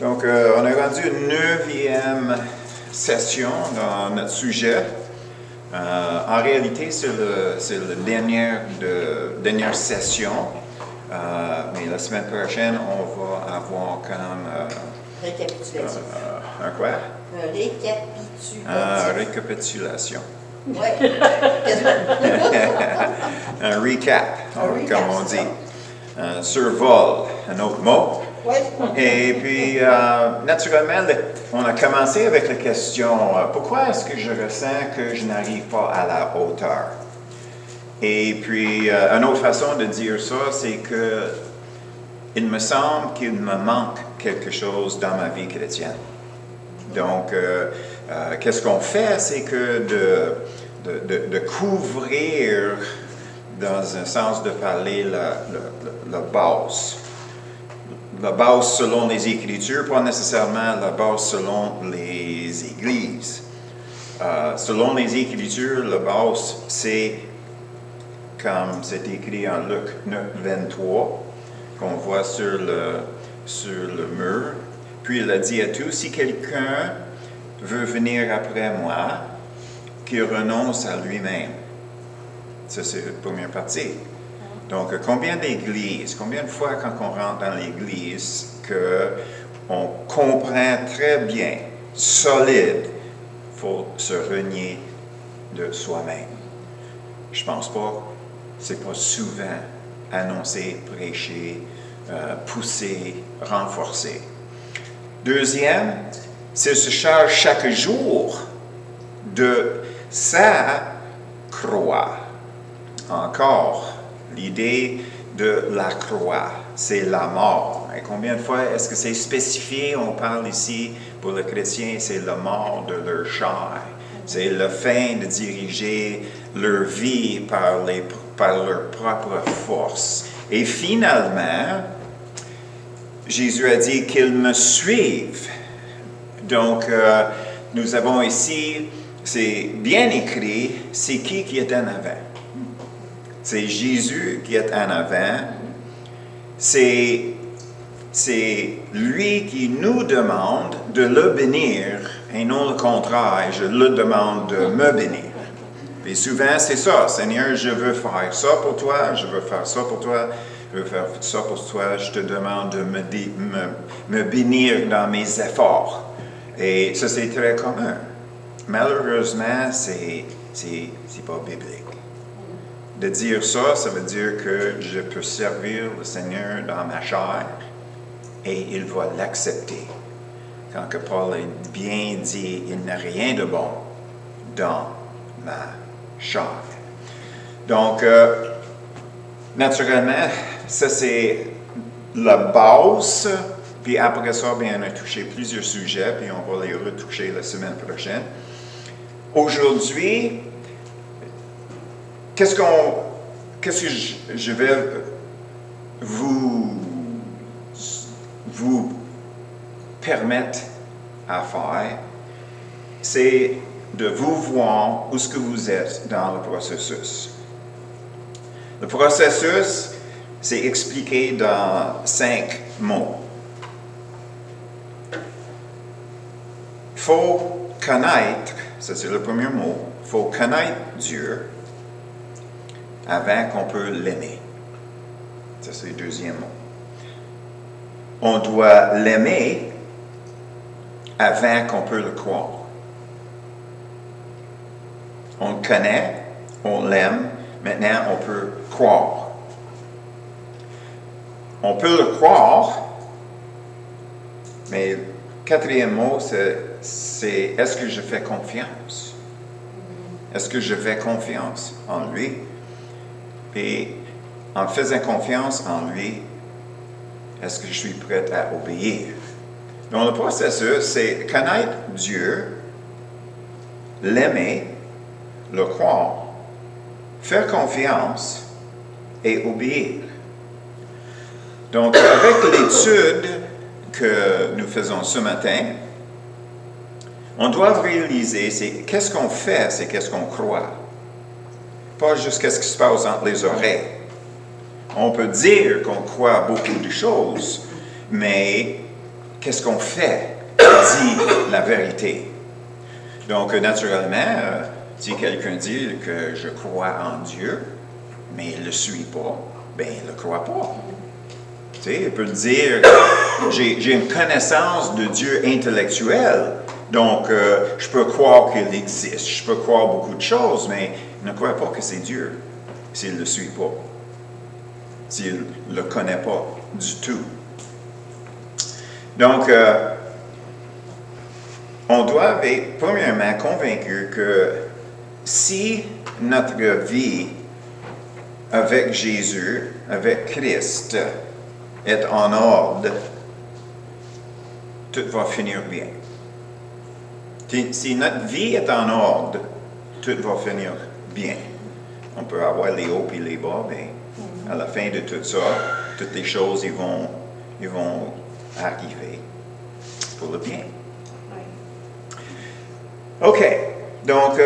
Donc, on est rendu une 9e session dans notre sujet. En réalité, c'est la dernière session, mais la semaine prochaine, on va avoir comme... récapitulation. Un quoi? Récapitulation. Récapitulation. Oui, quasiment. Un recap, Un comme on recap, dit. Un survol, un autre mot. Oui. Et puis, naturellement, on a commencé avec la question, pourquoi est-ce que je ressens que je n'arrive pas à la hauteur? Et puis, une autre façon de dire ça, c'est que il me semble qu'il me manque quelque chose dans ma vie chrétienne. Donc, qu'est-ce qu'on fait, c'est que de couvrir, dans un sens de parler, la base. La base selon les Écritures, pas nécessairement la base selon les Églises. Selon les Écritures, la base, c'est, comme c'est écrit en Luc 9, 23, qu'on voit sur le mur. Puis il a dit à tous, si quelqu'un veut venir après moi, qu'il renonce à lui-même. Ça, c'est la première partie. Donc, combien d'églises, combien de fois quand on rentre dans l'église, qu'on comprend très bien, solide, il faut se renier de soi-même. Je pense pas, c'est pas souvent annoncé, prêché, poussé, renforcé. Deuxième, c'est se charge chaque jour de sa croix. Encore, l'idée de la croix, c'est la mort. Et combien de fois est-ce que c'est spécifié? On parle ici, pour le chrétien, c'est la mort de leur chair. C'est le fin de diriger leur vie par leur propre force. Et finalement, Jésus a dit qu'ils me suivent. Donc, nous avons ici, c'est bien écrit, c'est qui est en avant. C'est Jésus qui est en avant. C'est lui qui nous demande de le bénir et non le contraire. Je le demande de me bénir. Et souvent, c'est ça. Seigneur, je veux faire ça pour toi, je veux faire ça pour toi, je veux faire ça pour toi. Je te demande de me bénir dans mes efforts. Et ça, c'est très commun. Malheureusement, c'est pas biblique. De dire ça, ça veut dire que je peux servir le Seigneur dans ma chair et il va l'accepter. Quand que Paul a bien dit, il n'y a rien de bon dans ma chair. Donc, naturellement, ça c'est la base. Puis après ça, bien, on a touché plusieurs sujets, puis on va les retoucher la semaine prochaine. Aujourd'hui, qu'est-ce que je vais vous permettre à faire, c'est de vous voir où est-ce que vous êtes dans le processus. Le processus, c'est expliqué dans 5 mots. Il faut connaître, ça c'est le premier mot, il faut connaître Dieu avant qu'on peut l'aimer. Ça c'est le deuxième mot. On doit l'aimer avant qu'on peut le croire. On le connaît, on l'aime, maintenant on peut croire. On peut le croire, mais le quatrième mot, c'est est-ce que je fais confiance? Est-ce que je fais confiance en lui? Et en faisant confiance en lui, est-ce que je suis prêt à obéir? Donc le processus, c'est connaître Dieu, l'aimer, le croire, faire confiance et obéir. Donc avec l'étude que nous faisons ce matin, on doit réaliser, c'est qu'est-ce qu'on fait, c'est qu'est-ce qu'on croit. Pas juste qu'est-ce qui se passe entre les oreilles. On peut dire qu'on croit beaucoup de choses, mais qu'est-ce qu'on fait dit la vérité. Donc, naturellement, si quelqu'un dit que je crois en Dieu, mais il ne le suit pas, ben il ne le croit pas. Tu sais, il peut dire, j'ai une connaissance de Dieu intellectuelle, donc je peux croire qu'il existe, je peux croire beaucoup de choses, mais il ne croit pas que c'est Dieu s'il ne le suit pas, s'il ne le connaît pas du tout. Donc, on doit être premièrement convaincu que si notre vie avec Jésus, avec Christ, est en ordre, tout va finir bien. Si notre vie est en ordre, tout va finir bien. On peut avoir les hauts et les bas, mais à la fin de tout ça, toutes les choses ils vont arriver pour le bien. OK. Donc,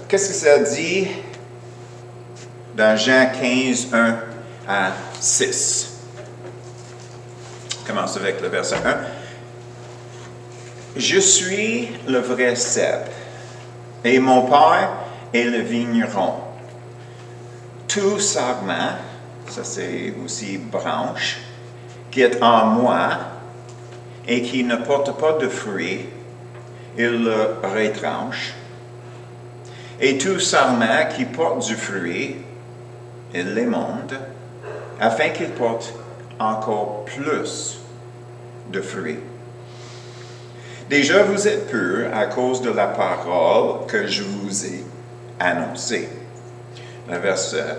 qu'est-ce que ça dit dans Jean 15, 1 à 6? On commence avec le verset 1. Je suis le vrai cep, et mon Père est le vigneron. Tout sarment, ça c'est aussi branche, qui est en moi et qui ne porte pas de fruits, il le retranche. Et tout sarment qui porte du fruit, il l'émonde, afin qu'il porte encore plus de fruits. Déjà, vous êtes purs à cause de la parole que je vous ai annoncée. Le verset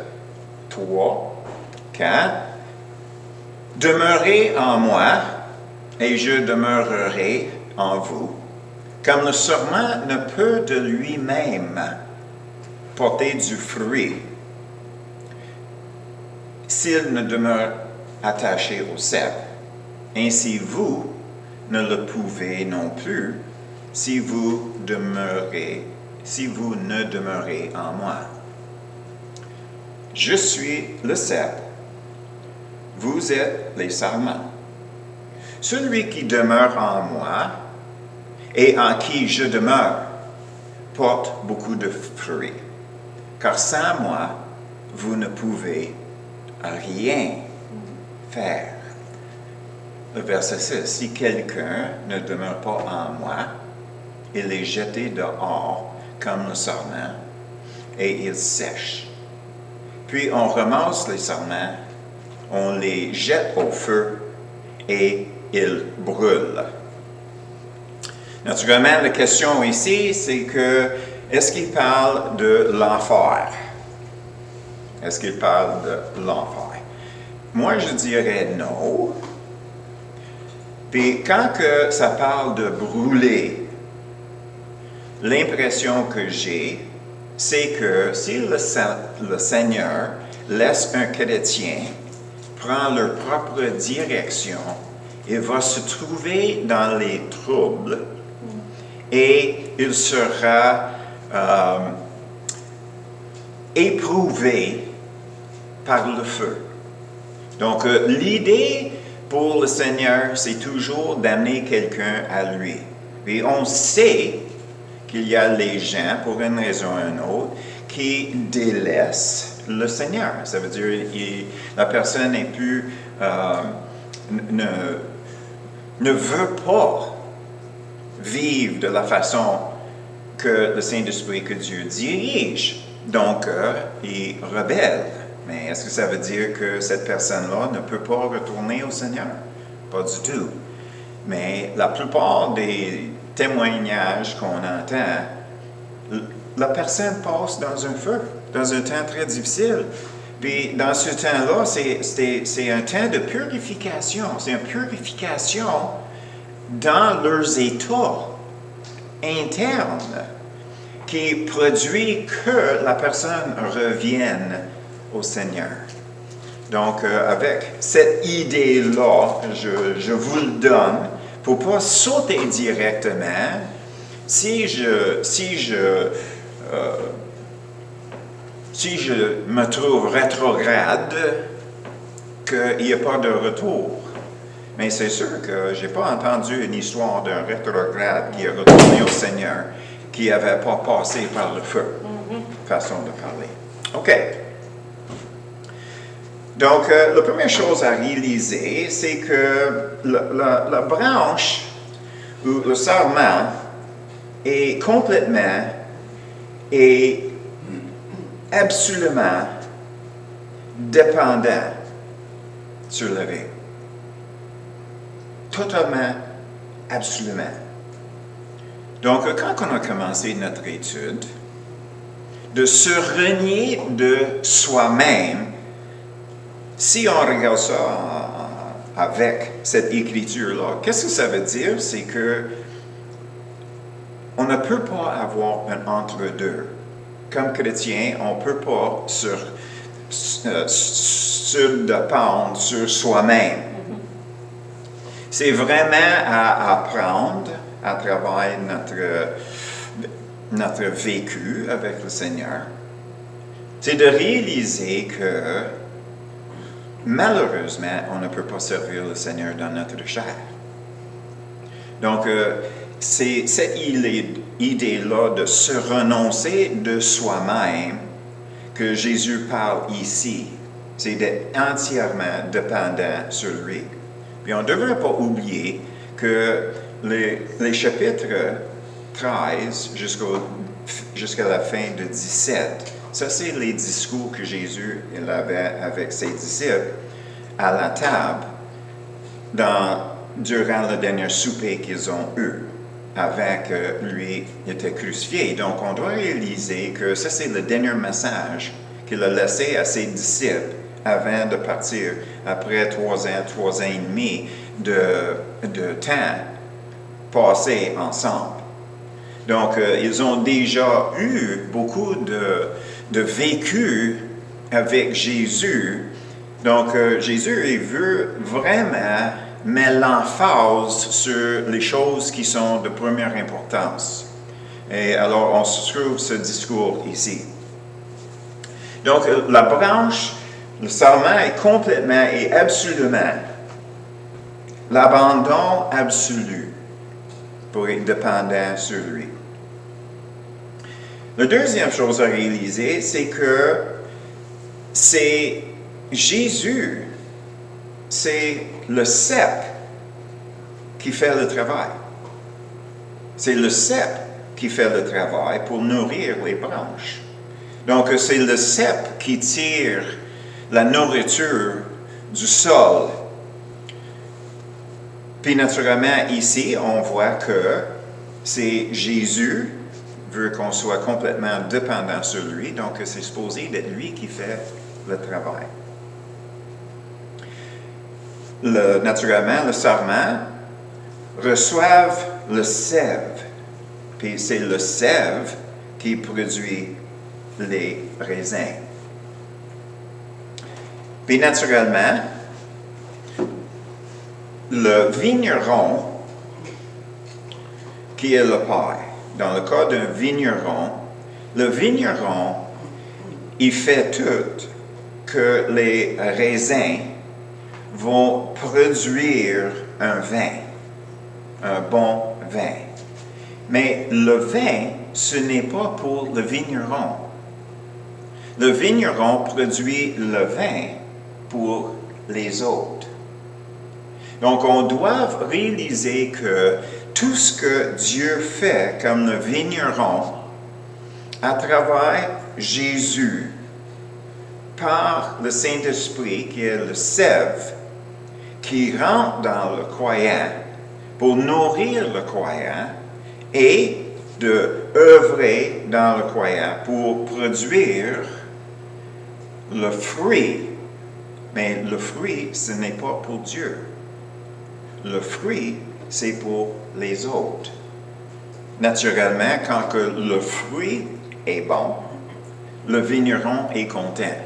3, 4. Demeurez en moi, et je demeurerai en vous. Comme le sarment ne peut de lui-même porter du fruit s'il ne demeure attaché au cep, ainsi vous ne le pouvez non plus si vous ne demeurez en moi. Je suis le cep, vous êtes les sarments. Celui qui demeure en moi et en qui je demeure porte beaucoup de fruits, car sans moi, vous ne pouvez rien faire. Le verset 6, si quelqu'un ne demeure pas en moi, il est jeté dehors comme le sarment et il sèche. Puis on ramasse les sarments, on les jette au feu et ils brûlent. Naturellement, la question ici, c'est que, est-ce qu'il parle de l'enfer? Est-ce qu'il parle de l'enfer? Moi, je dirais non. Puis quand que ça parle de brûler, l'impression que j'ai, c'est que si le Seigneur laisse un chrétien prendre leur propre direction, il va se trouver dans les troubles et il sera éprouvé par le feu. Donc, l'idée pour le Seigneur, c'est toujours d'amener quelqu'un à lui. Et on sait qu'il y a les gens, pour une raison ou une autre, qui délaissent le Seigneur. Ça veut dire que la personne n'est plus, ne veut pas vivre de la façon que le Saint-Esprit, que Dieu dirige. Donc, il rebelle. Mais est-ce que ça veut dire que cette personne-là ne peut pas retourner au Seigneur? Pas du tout. Mais la plupart des témoignages qu'on entend, la personne passe dans un feu, dans un temps très difficile. Puis dans ce temps-là, c'est un temps de purification. C'est une purification dans leurs états internes qui produit que la personne revienne au Seigneur. Donc, avec cette idée-là, je vous le donne pour ne pas sauter directement. Si je me trouve rétrograde, qu'il n'y a pas de retour. Mais c'est sûr que je n'ai pas entendu une histoire d'un rétrograde qui est retourné au Seigneur, qui n'avait pas passé par le feu. Façon de parler. OK. Donc, la première chose à réaliser, c'est que la branche ou le sarment est complètement et absolument dépendant sur le riz. Totalement, absolument. Donc, quand on a commencé notre étude, de se renier de soi-même, si on regarde ça avec cette écriture-là, qu'est-ce que ça veut dire? C'est que on ne peut pas avoir un entre-deux. Comme chrétien, on ne peut pas dépendre sur soi-même. C'est vraiment à apprendre à travers notre vécu avec le Seigneur. C'est de réaliser que malheureusement, on ne peut pas servir le Seigneur dans notre chair. Donc, c'est cette idée-là de se renoncer de soi-même que Jésus parle ici. C'est d'être entièrement dépendant sur lui. Puis on ne devrait pas oublier que les chapitres 13 jusqu'à la fin de 17, ça c'est les discours que Jésus avait avec ses disciples à la table durant le dernier souper qu'ils ont eu avant que lui était crucifié. Donc on doit réaliser que ça c'est le dernier message qu'il a laissé à ses disciples avant de partir, après 3 ans et demi de temps passé ensemble. Donc, ils ont déjà eu beaucoup de vécu avec Jésus. Donc, Jésus veut vraiment mettre l'emphase sur les choses qui sont de première importance. Et alors, on se trouve ce discours ici. Donc, la branche, le sarment est complètement et absolument l'abandon absolu pour être dépendant sur lui. La deuxième chose à réaliser, c'est que c'est Jésus, c'est le cep qui fait le travail. C'est le cep qui fait le travail pour nourrir les branches. Donc, c'est le cep qui tire la nourriture du sol. Puis naturellement, ici, on voit que c'est Jésus veut qu'on soit complètement dépendant sur lui, donc c'est supposé d'être lui qui fait le travail. Naturellement, le sarment reçoivent le sève, puis c'est le sève qui produit les raisins. Puis naturellement, le vigneron, qui est le père, dans le cas d'un vigneron, le vigneron, il fait tout que les raisins vont produire un vin, un bon vin. Mais le vin, ce n'est pas pour le vigneron. Le vigneron produit le vin pour les autres. Donc, on doit réaliser que tout ce que Dieu fait comme le vigneron, à travers Jésus, par le Saint-Esprit, qui est le sève, qui rentre dans le croyant pour nourrir le croyant et de œuvrer dans le croyant pour produire le fruit. Mais le fruit, ce n'est pas pour Dieu. Le fruit, c'est pour les autres. Naturellement, quand que le fruit est bon, le vigneron est content.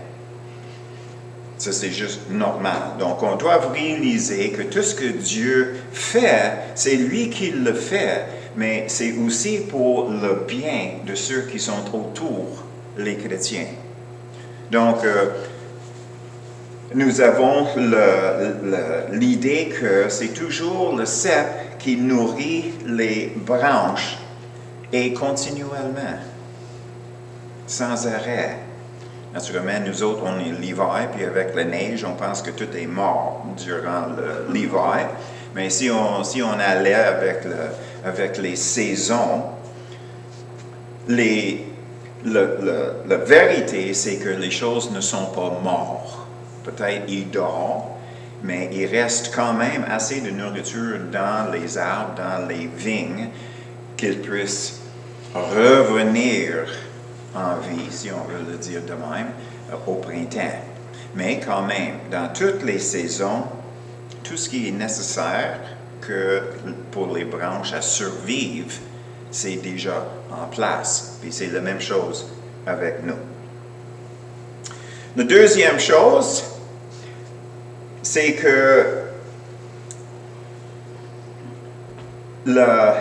Ça, c'est juste normal. Donc, on doit réaliser que tout ce que Dieu fait, c'est lui qui le fait, mais c'est aussi pour le bien de ceux qui sont autour, les chrétiens. Donc, nous avons l'idée que c'est toujours le cep qui nourrit les branches et continuellement, sans arrêt. Naturellement, nous autres, on est l'hiver, puis avec la neige, on pense que tout est mort durant l'hiver. Mais si on allait avec les saisons, la vérité, c'est que les choses ne sont pas mortes. Peut-être ils dorment, mais il reste quand même assez de nourriture dans les arbres, dans les vignes, qu'ils puissent revenir en vie, si on veut le dire de même, au printemps. Mais quand même, dans toutes les saisons, tout ce qui est nécessaire pour les branches à survivre, c'est déjà en place. Puis c'est la même chose avec nous. La deuxième chose, c'est que la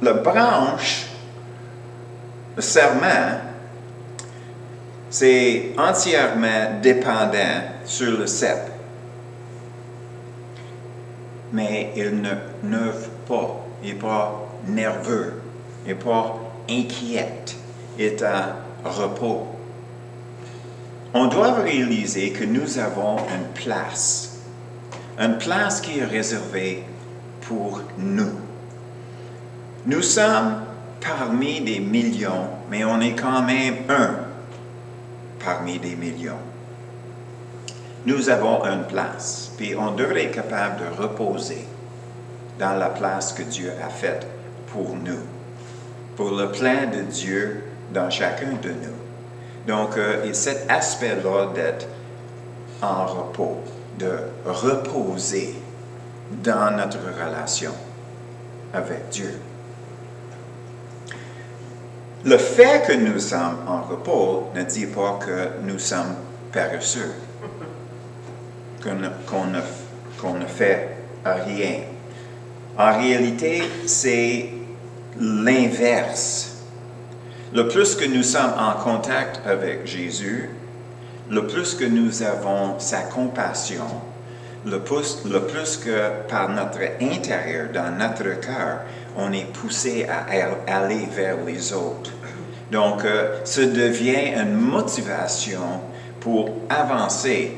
branche, le serment, c'est entièrement dépendant sur le cep. Mais il ne neuve pas, il n'est pas nerveux, il n'est pas inquiet, il est en repos. On doit réaliser que nous avons une place qui est réservée pour nous. Nous sommes parmi des millions, mais on est quand même un parmi des millions. Nous avons une place, puis on devrait être capable de reposer dans la place que Dieu a faite pour nous, pour le plan de Dieu dans chacun de nous. Donc, et cet aspect-là d'être en repos, de reposer dans notre relation avec Dieu. Le fait que nous sommes en repos ne dit pas que nous sommes paresseux, qu'on ne fait rien. En réalité, c'est l'inverse. Le plus que nous sommes en contact avec Jésus, le plus que nous avons sa compassion, le plus que par notre intérieur, dans notre cœur, on est poussé à aller vers les autres. Donc, ça devient une motivation pour avancer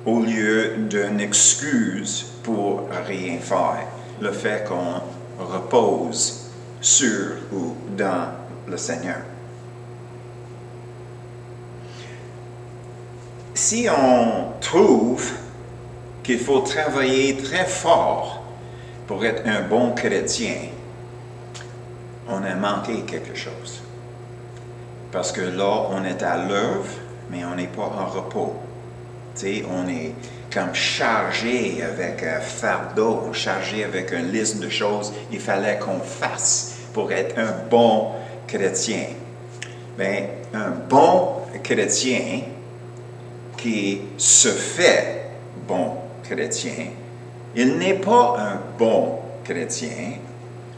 au lieu d'une excuse pour rien faire. Le fait qu'on repose sur ou dans le Seigneur. Si on trouve qu'il faut travailler très fort pour être un bon chrétien, on a manqué quelque chose. Parce que là, on est à l'œuvre, mais on n'est pas en repos. Tu sais, on est comme chargé avec un fardeau, chargé avec une liste de choses qu'il fallait qu'on fasse pour être un bon chrétien. Bien, un bon chrétien qui se fait bon chrétien, il n'est pas un bon chrétien,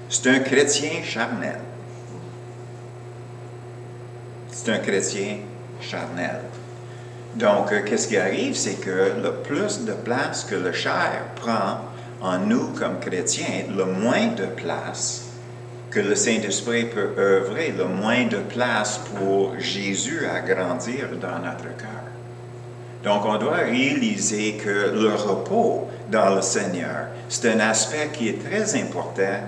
c'est un chrétien charnel. C'est un chrétien charnel. Donc, qu'est-ce qui arrive, c'est que le plus de place que le chair prend en nous comme chrétiens, le moins de place que le Saint-Esprit peut œuvrer, le moins de place pour Jésus à grandir dans notre cœur. Donc, on doit réaliser que le repos dans le Seigneur, c'est un aspect qui est très important,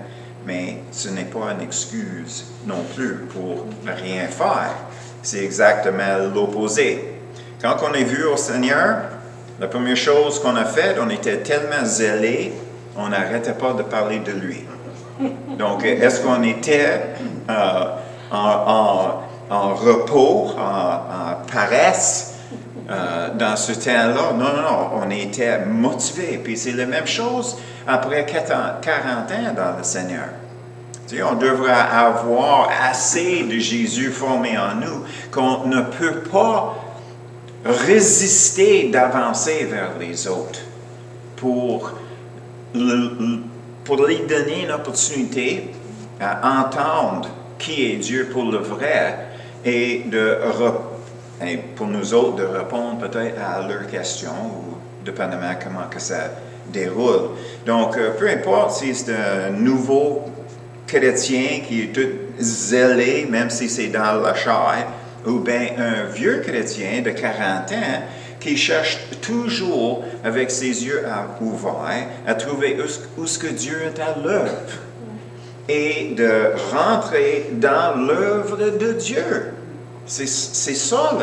mais ce n'est pas une excuse non plus pour rien faire. C'est exactement l'opposé. Quand on est vu au Seigneur, la première chose qu'on a faite, on était tellement zélés, on n'arrêtait pas de parler de lui. Donc, est-ce qu'on était en repos, en paresse dans ce temps-là? Non, on était motivés. Puis c'est la même chose après 40 ans dans le Seigneur. Tu sais, on devrait avoir assez de Jésus formé en nous qu'on ne peut pas résister d'avancer vers les autres pour lui donner une opportunité à entendre qui est Dieu pour le vrai et de et pour nous autres de répondre peut-être à leurs questions, ou dépendamment comment que ça déroule. Donc, peu importe si c'est un nouveau chrétien qui est tout zélé, même si c'est dans la chair, ou bien un vieux chrétien de 40 ans qui cherche toujours, avec ses yeux ouverts, à trouver où ce que Dieu est à l'œuvre et de rentrer dans l'œuvre de Dieu. C'est ça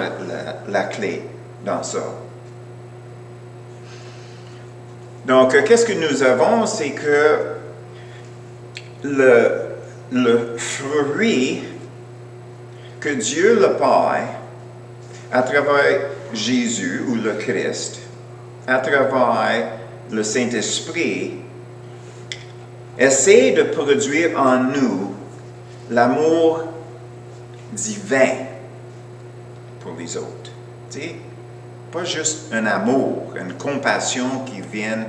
la clé dans ça. Donc, qu'est-ce que nous avons? C'est que le fruit que Dieu le Père, à travers Jésus ou le Christ, à travers le Saint-Esprit, essaie de produire en nous l'amour divin pour les autres. Tu sais, pas juste un amour, une compassion qui vient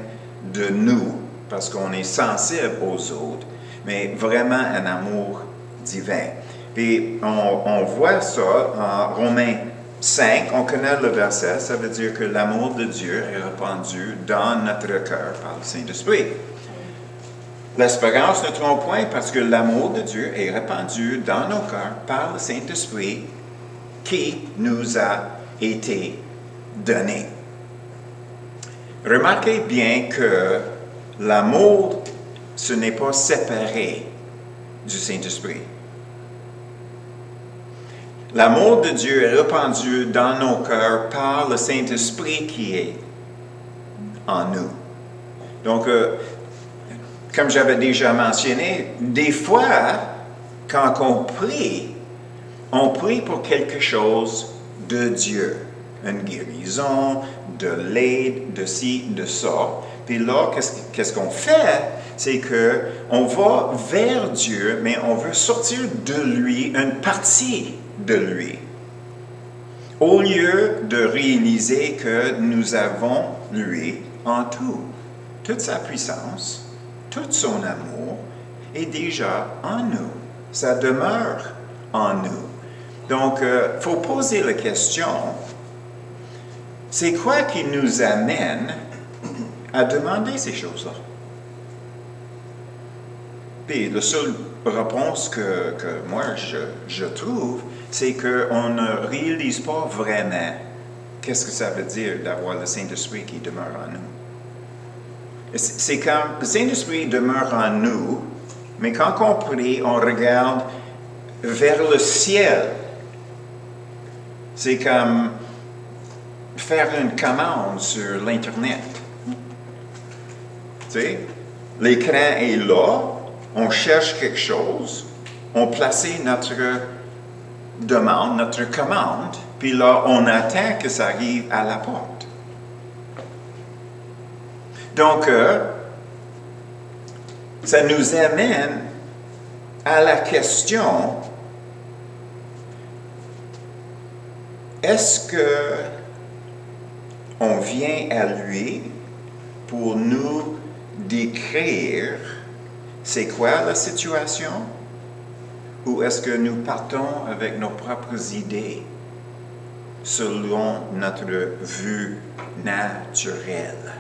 de nous parce qu'on est sensible aux autres, mais vraiment un amour divin. Puis on voit ça en Romains 5, on connaît le verset, ça veut dire que l'amour de Dieu est répandu dans notre cœur par le Saint-Esprit. L'espérance ne trompe point parce que l'amour de Dieu est répandu dans nos cœurs par le Saint-Esprit qui nous a été donné. Remarquez bien que l'amour, ce n'est pas séparé du Saint-Esprit. L'amour de Dieu est répandu dans nos cœurs par le Saint-Esprit qui est en nous. Donc, comme j'avais déjà mentionné, des fois, quand on prie pour quelque chose de Dieu, une guérison, de l'aide, de ci, de ça. Puis là, qu'est-ce qu'on fait? C'est qu'on va vers Dieu, mais on veut sortir de lui une partie de lui. Au lieu de réaliser que nous avons lui en tout. Toute sa puissance, tout son amour est déjà en nous. Ça demeure en nous. Donc, il faut poser la question, c'est quoi qui nous amène à demander ces choses-là? Puis, la seule réponse que moi je trouve, c'est qu'on ne réalise pas vraiment qu'est-ce que ça veut dire d'avoir le Saint-Esprit qui demeure en nous. C'est comme le Saint-Esprit demeure en nous, mais quand on prie, on regarde vers le ciel. C'est comme faire une commande sur l'Internet. Tu sais, l'écran est là, on cherche quelque chose, on place notre demande, notre commande, puis là, on attend que ça arrive à la porte. Donc, ça nous amène à la question, est-ce que on vient à lui pour nous décrire c'est quoi la situation? Ou est-ce que nous partons avec nos propres idées selon notre vue naturelle?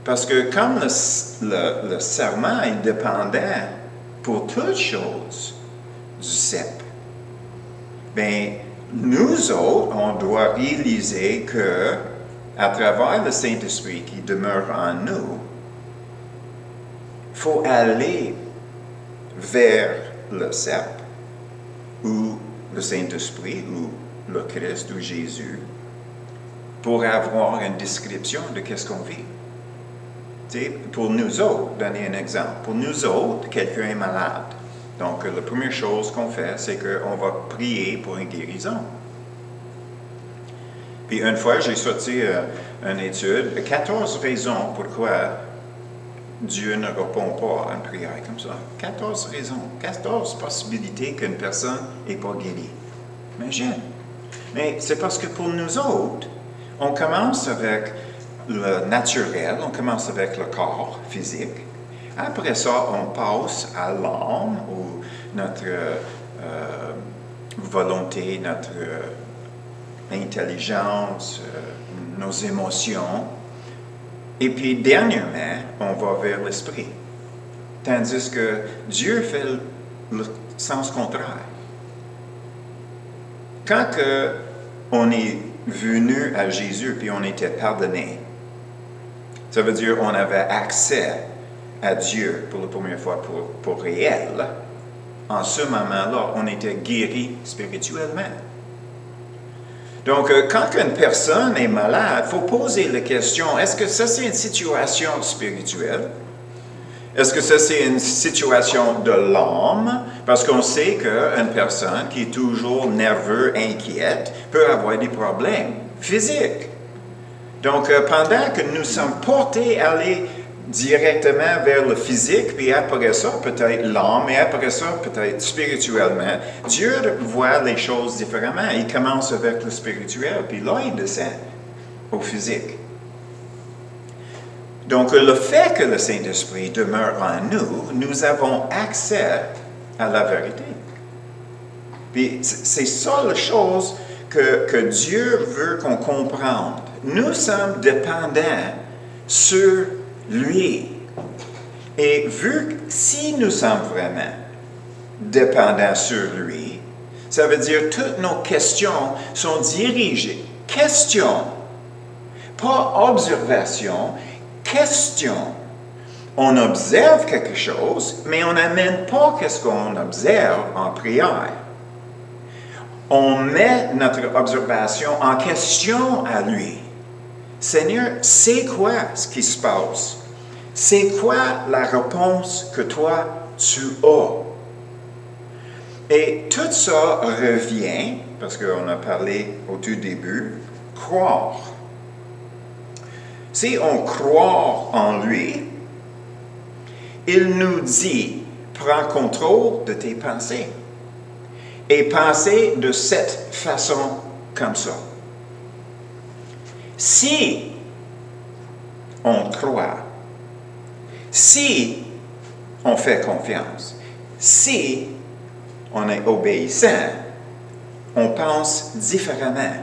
Parce que comme le serment est dépendant pour toutes choses du cep, bien, nous autres, on doit réaliser que, à travers le Saint-Esprit qui demeure en nous, il faut aller vers le cep, ou le Saint-Esprit, ou le Christ, ou Jésus, pour avoir une description de qu'est-ce qu'on vit. T'sais, pour nous autres, donner un exemple. Pour nous autres, quelqu'un est malade. Donc, la première chose qu'on fait, c'est qu'on va prier pour une guérison. Puis, une fois, j'ai sorti une étude, 14 raisons pourquoi Dieu ne répond pas à une prière comme ça. 14 raisons, 14 possibilités qu'une personne n'est pas guérie. Imagine. Mais c'est parce que pour nous autres, on commence avec le naturel, on commence avec le corps physique. Après ça, on passe à l'âme, ou notre volonté, notre l'intelligence, nos émotions. Et puis, dernièrement, on va vers l'esprit. Tandis que Dieu fait le sens contraire. Quand on est venu à Jésus puis on était pardonné, ça veut dire qu'on avait accès à Dieu pour la première fois pour réel. En ce moment-là, on était guéri spirituellement. Donc, quand une personne est malade, il faut poser la question, est-ce que ça c'est une situation spirituelle? Est-ce que ça c'est une situation de l'âme? Parce qu'on sait qu'une personne qui est toujours nerveuse, inquiète, peut avoir des problèmes physiques. Donc, pendant que nous sommes portés à aller directement vers le physique, puis après ça, peut-être l'âme, et après ça, peut-être spirituellement, Dieu voit les choses différemment. Il commence avec le spirituel, puis là, il descend au physique. Donc, le fait que le Saint-Esprit demeure en nous, nous avons accès à la vérité. Puis, c'est ça la chose que Dieu veut qu'on comprenne. Nous sommes dépendants sur lui. Et vu que si nous sommes vraiment dépendants sur lui, ça veut dire que toutes nos questions sont dirigées. Questions, pas observation, question. On observe quelque chose, mais on n'amène pas ce qu'on observe en prière. On met notre observation en question à lui. Seigneur, c'est quoi ce qui se passe? C'est quoi la réponse que toi, tu as? Et tout ça revient, parce qu'on a parlé au tout début, croire. Si on croit en lui, il nous dit, prends contrôle de tes pensées. Et pensez de cette façon comme ça. Si on croit, si on fait confiance, si on est obéissant, on pense différemment.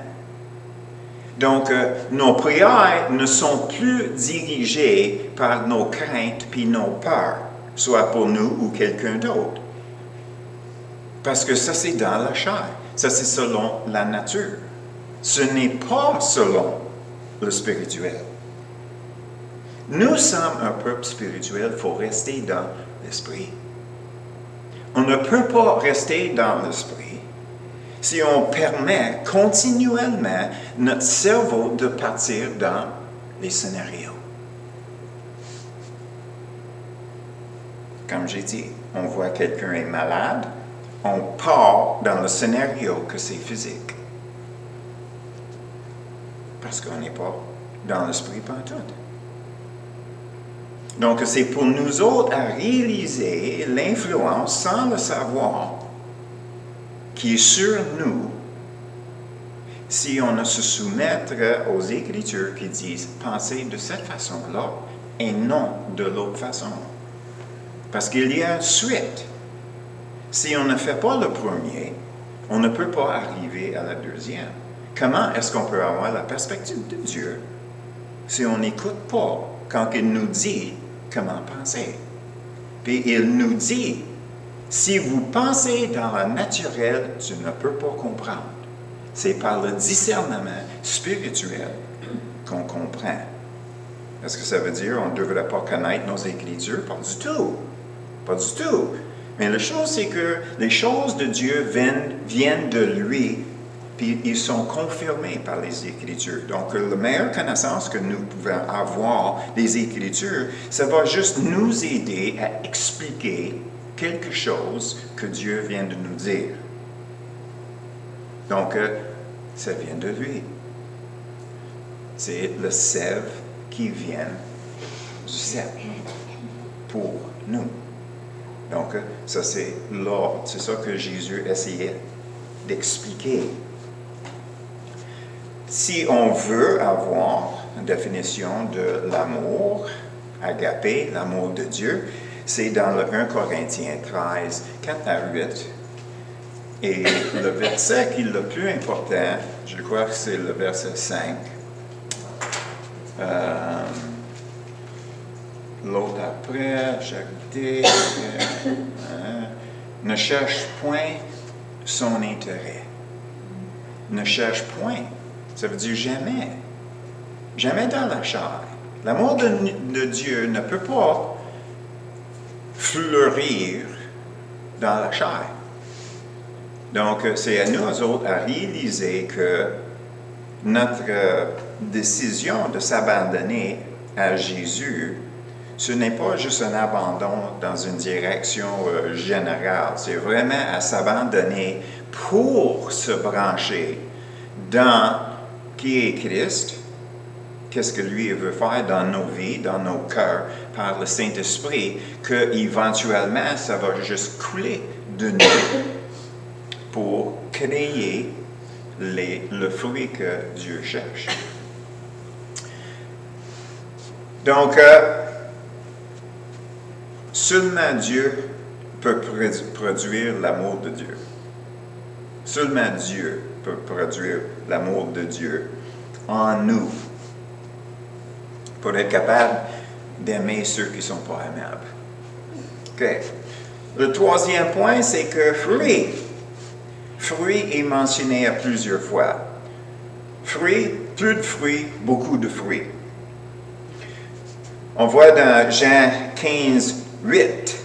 Donc, nos prières ne sont plus dirigées par nos craintes puis nos peurs, soit pour nous ou quelqu'un d'autre. Parce que ça, c'est dans la chair. Ça, c'est selon la nature. Ce n'est pas selon le spirituel. Nous sommes un peuple spirituel, il faut rester dans l'esprit. On ne peut pas rester dans l'esprit si on permet continuellement notre cerveau de partir dans les scénarios. Comme j'ai dit, on voit quelqu'un est malade, on part dans le scénario que c'est physique. Parce qu'on n'est pas dans l'esprit pantoute. Donc, c'est pour nous autres à réaliser l'influence, sans le savoir, qui est sur nous, si on ne se soumettre aux Écritures qui disent « pensez de cette façon-là et non de l'autre façon ». Parce qu'il y a une suite. Si on ne fait pas le premier, on ne peut pas arriver à la deuxième. Comment est-ce qu'on peut avoir la perspective de Dieu si on n'écoute pas quand il nous dit comment penser? Puis il nous dit, si vous pensez dans le naturel, tu ne peux pas comprendre. C'est par le discernement spirituel qu'on comprend. Est-ce que ça veut dire qu'on ne devrait pas connaître nos Écritures? Pas du tout. Pas du tout. Mais la chose, c'est que les choses de Dieu viennent de lui, puis ils sont confirmés par les Écritures. Donc, la meilleure connaissance que nous pouvons avoir des Écritures, ça va juste nous aider à expliquer quelque chose que Dieu vient de nous dire. Donc, ça vient de lui. C'est le sève qui vient du cep pour nous. Donc, ça c'est l'ordre. C'est ça que Jésus essayait d'expliquer. Si on veut avoir une définition de l'amour, agapé, l'amour de Dieu, c'est dans le 1 Corinthiens 13, 4 à 8. Et le verset qui est le plus important je crois que c'est le verset 5. L'autre après, charité, ne cherche point son intérêt. Ne cherche point. Ça veut dire jamais. Jamais dans la chair. L'amour de Dieu ne peut pas fleurir dans la chair. Donc, c'est à nous autres à réaliser que notre décision de s'abandonner à Jésus, ce n'est pas juste un abandon dans une direction générale. C'est vraiment à s'abandonner pour se brancher dans qui est Christ, qu'est-ce que lui veut faire dans nos vies, dans nos cœurs, par le Saint-Esprit, qu'éventuellement, ça va juste couler de nous pour créer le fruit que Dieu cherche. Donc, seulement Dieu peut produire l'amour de Dieu. Seulement Dieu peut produire l'amour de Dieu en nous pour être capable d'aimer ceux qui ne sont pas aimables. OK. Le troisième point, c'est que fruit. Fruit est mentionné à plusieurs fois. Fruit, peu de fruits, beaucoup de fruits. On voit dans Jean 15, 8.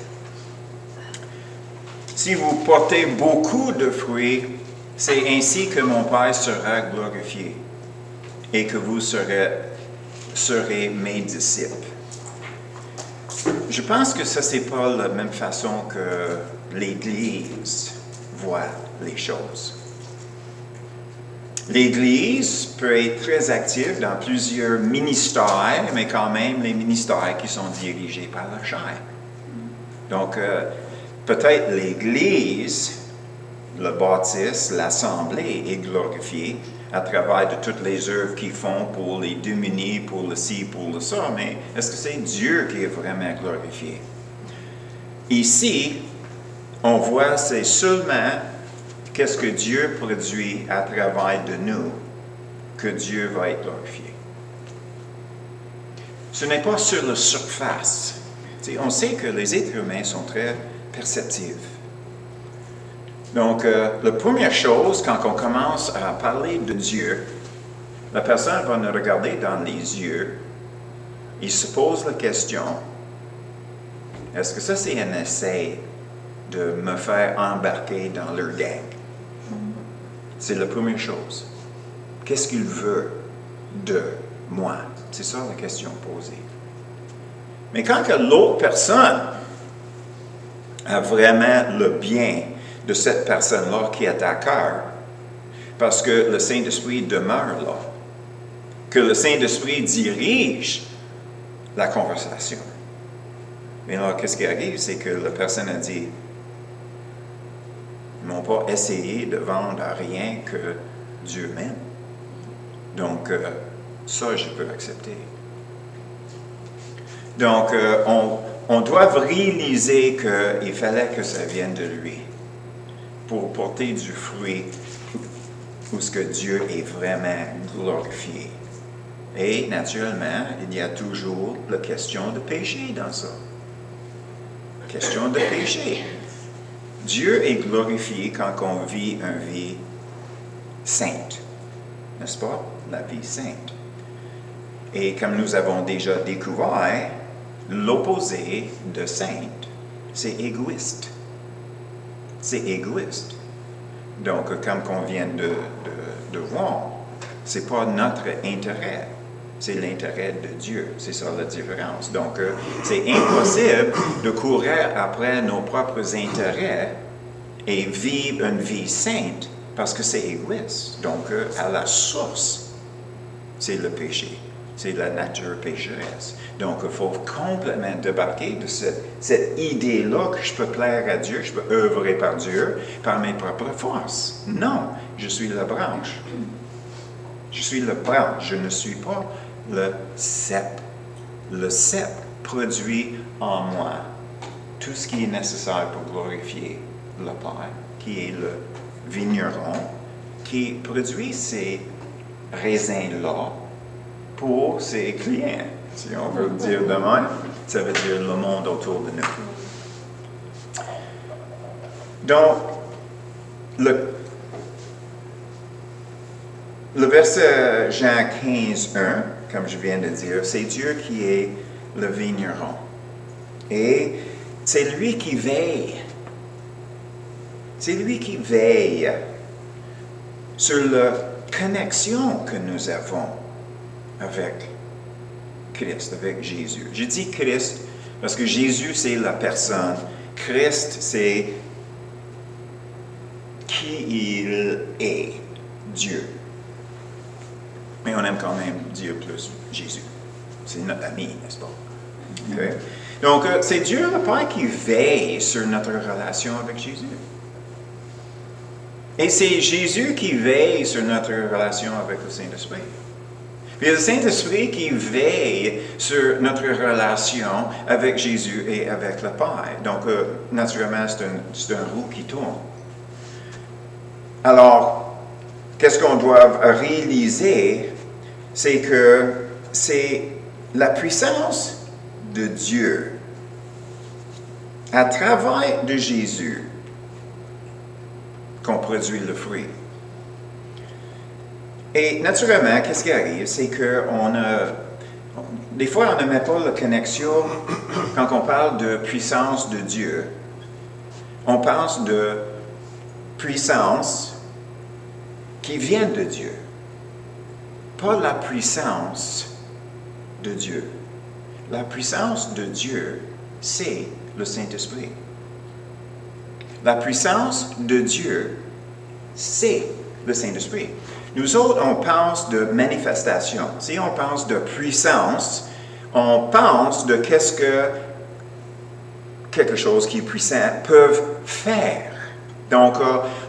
Si vous portez beaucoup de fruits, c'est ainsi que mon Père sera glorifié et que vous serez mes disciples. Je pense que ça, c'est pas la même façon que l'Église voit les choses. L'Église peut être très active dans plusieurs ministères, mais quand même les ministères qui sont dirigés par la chair. Donc, peut-être l'Église, le baptiste, l'Assemblée est glorifiée à travers de toutes les œuvres qu'ils font pour les démunis, pour le ci, pour le ça, mais est-ce que c'est Dieu qui est vraiment glorifié? Ici, on voit c'est seulement qu'est-ce que Dieu produit à travers de nous que Dieu va être glorifié. Ce n'est pas sur la surface. On sait que les êtres humains sont très perceptifs. Donc, la première chose, quand on commence à parler de Dieu, la personne va nous regarder dans les yeux, il se pose la question, est-ce que ça c'est un essai de me faire embarquer dans leur gang? C'est la première chose. Qu'est-ce qu'il veut de moi? C'est ça la question posée. Mais quand que l'autre personne a vraiment le bien de cette personne-là qui est à cœur, parce que le Saint-Esprit demeure là, que le Saint-Esprit dirige la conversation. Mais là, qu'est-ce qui arrive? C'est que la personne a dit, ils n'ont pas essayé de vendre à rien que Dieu m'aime. Donc, ça, je peux accepter. Donc, on doit réaliser qu'il fallait que ça vienne de lui pour porter du fruit où ce que Dieu est vraiment glorifié. Et naturellement, il y a toujours la question de péché dans ça. La question de péché. Dieu est glorifié quand on vit une vie sainte, n'est-ce pas? La vie sainte. Et comme nous avons déjà découvert, l'opposé de sainte, c'est égoïste. C'est égoïste. Donc, comme on vient de voir, ce n'est pas notre intérêt, c'est l'intérêt de Dieu. C'est ça la différence. Donc, c'est impossible de courir après nos propres intérêts et vivre une vie sainte parce que c'est égoïste. Donc, à la source, c'est le péché. C'est la nature pécheresse. Donc, il faut complètement débarquer de cette idée-là que je peux plaire à Dieu, je peux œuvrer par Dieu, par mes propres forces. Non, je suis la branche. Je suis la branche, je ne suis pas le cep. Le cep produit en moi tout ce qui est nécessaire pour glorifier le Père, qui est le vigneron, qui produit ces raisins-là pour ses clients. Si on veut le dire de même, ça veut dire le monde autour de nous. Donc, le verset Jean 15, 1, comme je viens de dire, c'est Dieu qui est le vigneron. Et c'est lui qui veille. C'est lui qui veille sur la connexion que nous avons avec Christ, avec Jésus. Je dis Christ parce que Jésus, c'est la personne. Christ, c'est qui il est, Dieu. Mais on aime quand même dire plus Jésus. C'est notre ami, n'est-ce pas? Okay? Donc, c'est Dieu le Père qui veille sur notre relation avec Jésus. Et c'est Jésus qui veille sur notre relation avec le Saint-Esprit. Puis le Saint-Esprit qui veille sur notre relation avec Jésus et avec le Père. Donc, naturellement, c'est un roue qui tourne. Alors, qu'est-ce qu'on doit réaliser? C'est que c'est la puissance de Dieu à travers de Jésus qu'on produit le fruit. Et naturellement, qu'est-ce qui arrive? C'est que des fois, on ne met pas la connexion quand on parle de puissance de Dieu. On pense de puissance qui vient de Dieu. Pas la puissance de Dieu. La puissance de Dieu, c'est le Saint-Esprit. La puissance de Dieu, c'est le Saint-Esprit. Nous autres, on pense de manifestation. Si on pense de puissance, on pense de qu'est-ce que quelque chose qui est puissant peut faire. Donc,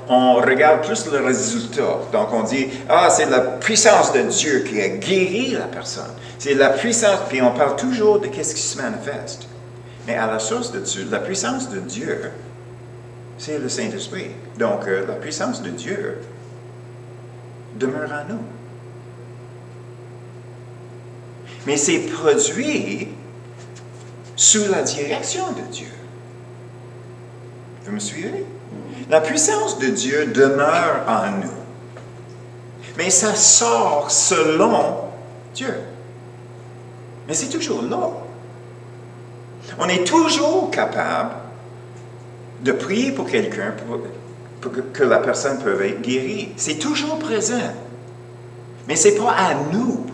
on regarde plus le résultat. Donc, on dit, c'est la puissance de Dieu qui a guéri la personne. C'est la puissance, puis on parle toujours de qu'est-ce qui se manifeste. Mais à la source de Dieu, la puissance de Dieu, c'est le Saint-Esprit. Donc, la puissance de Dieu demeure en nous. Mais c'est produit sous la direction de Dieu. Vous me suivez? La puissance de Dieu demeure en nous. Mais ça sort selon Dieu. Mais c'est toujours là. On est toujours capable de prier pour quelqu'un pour que la personne peut être guérie. C'est toujours présent. Mais ce n'est pas à nous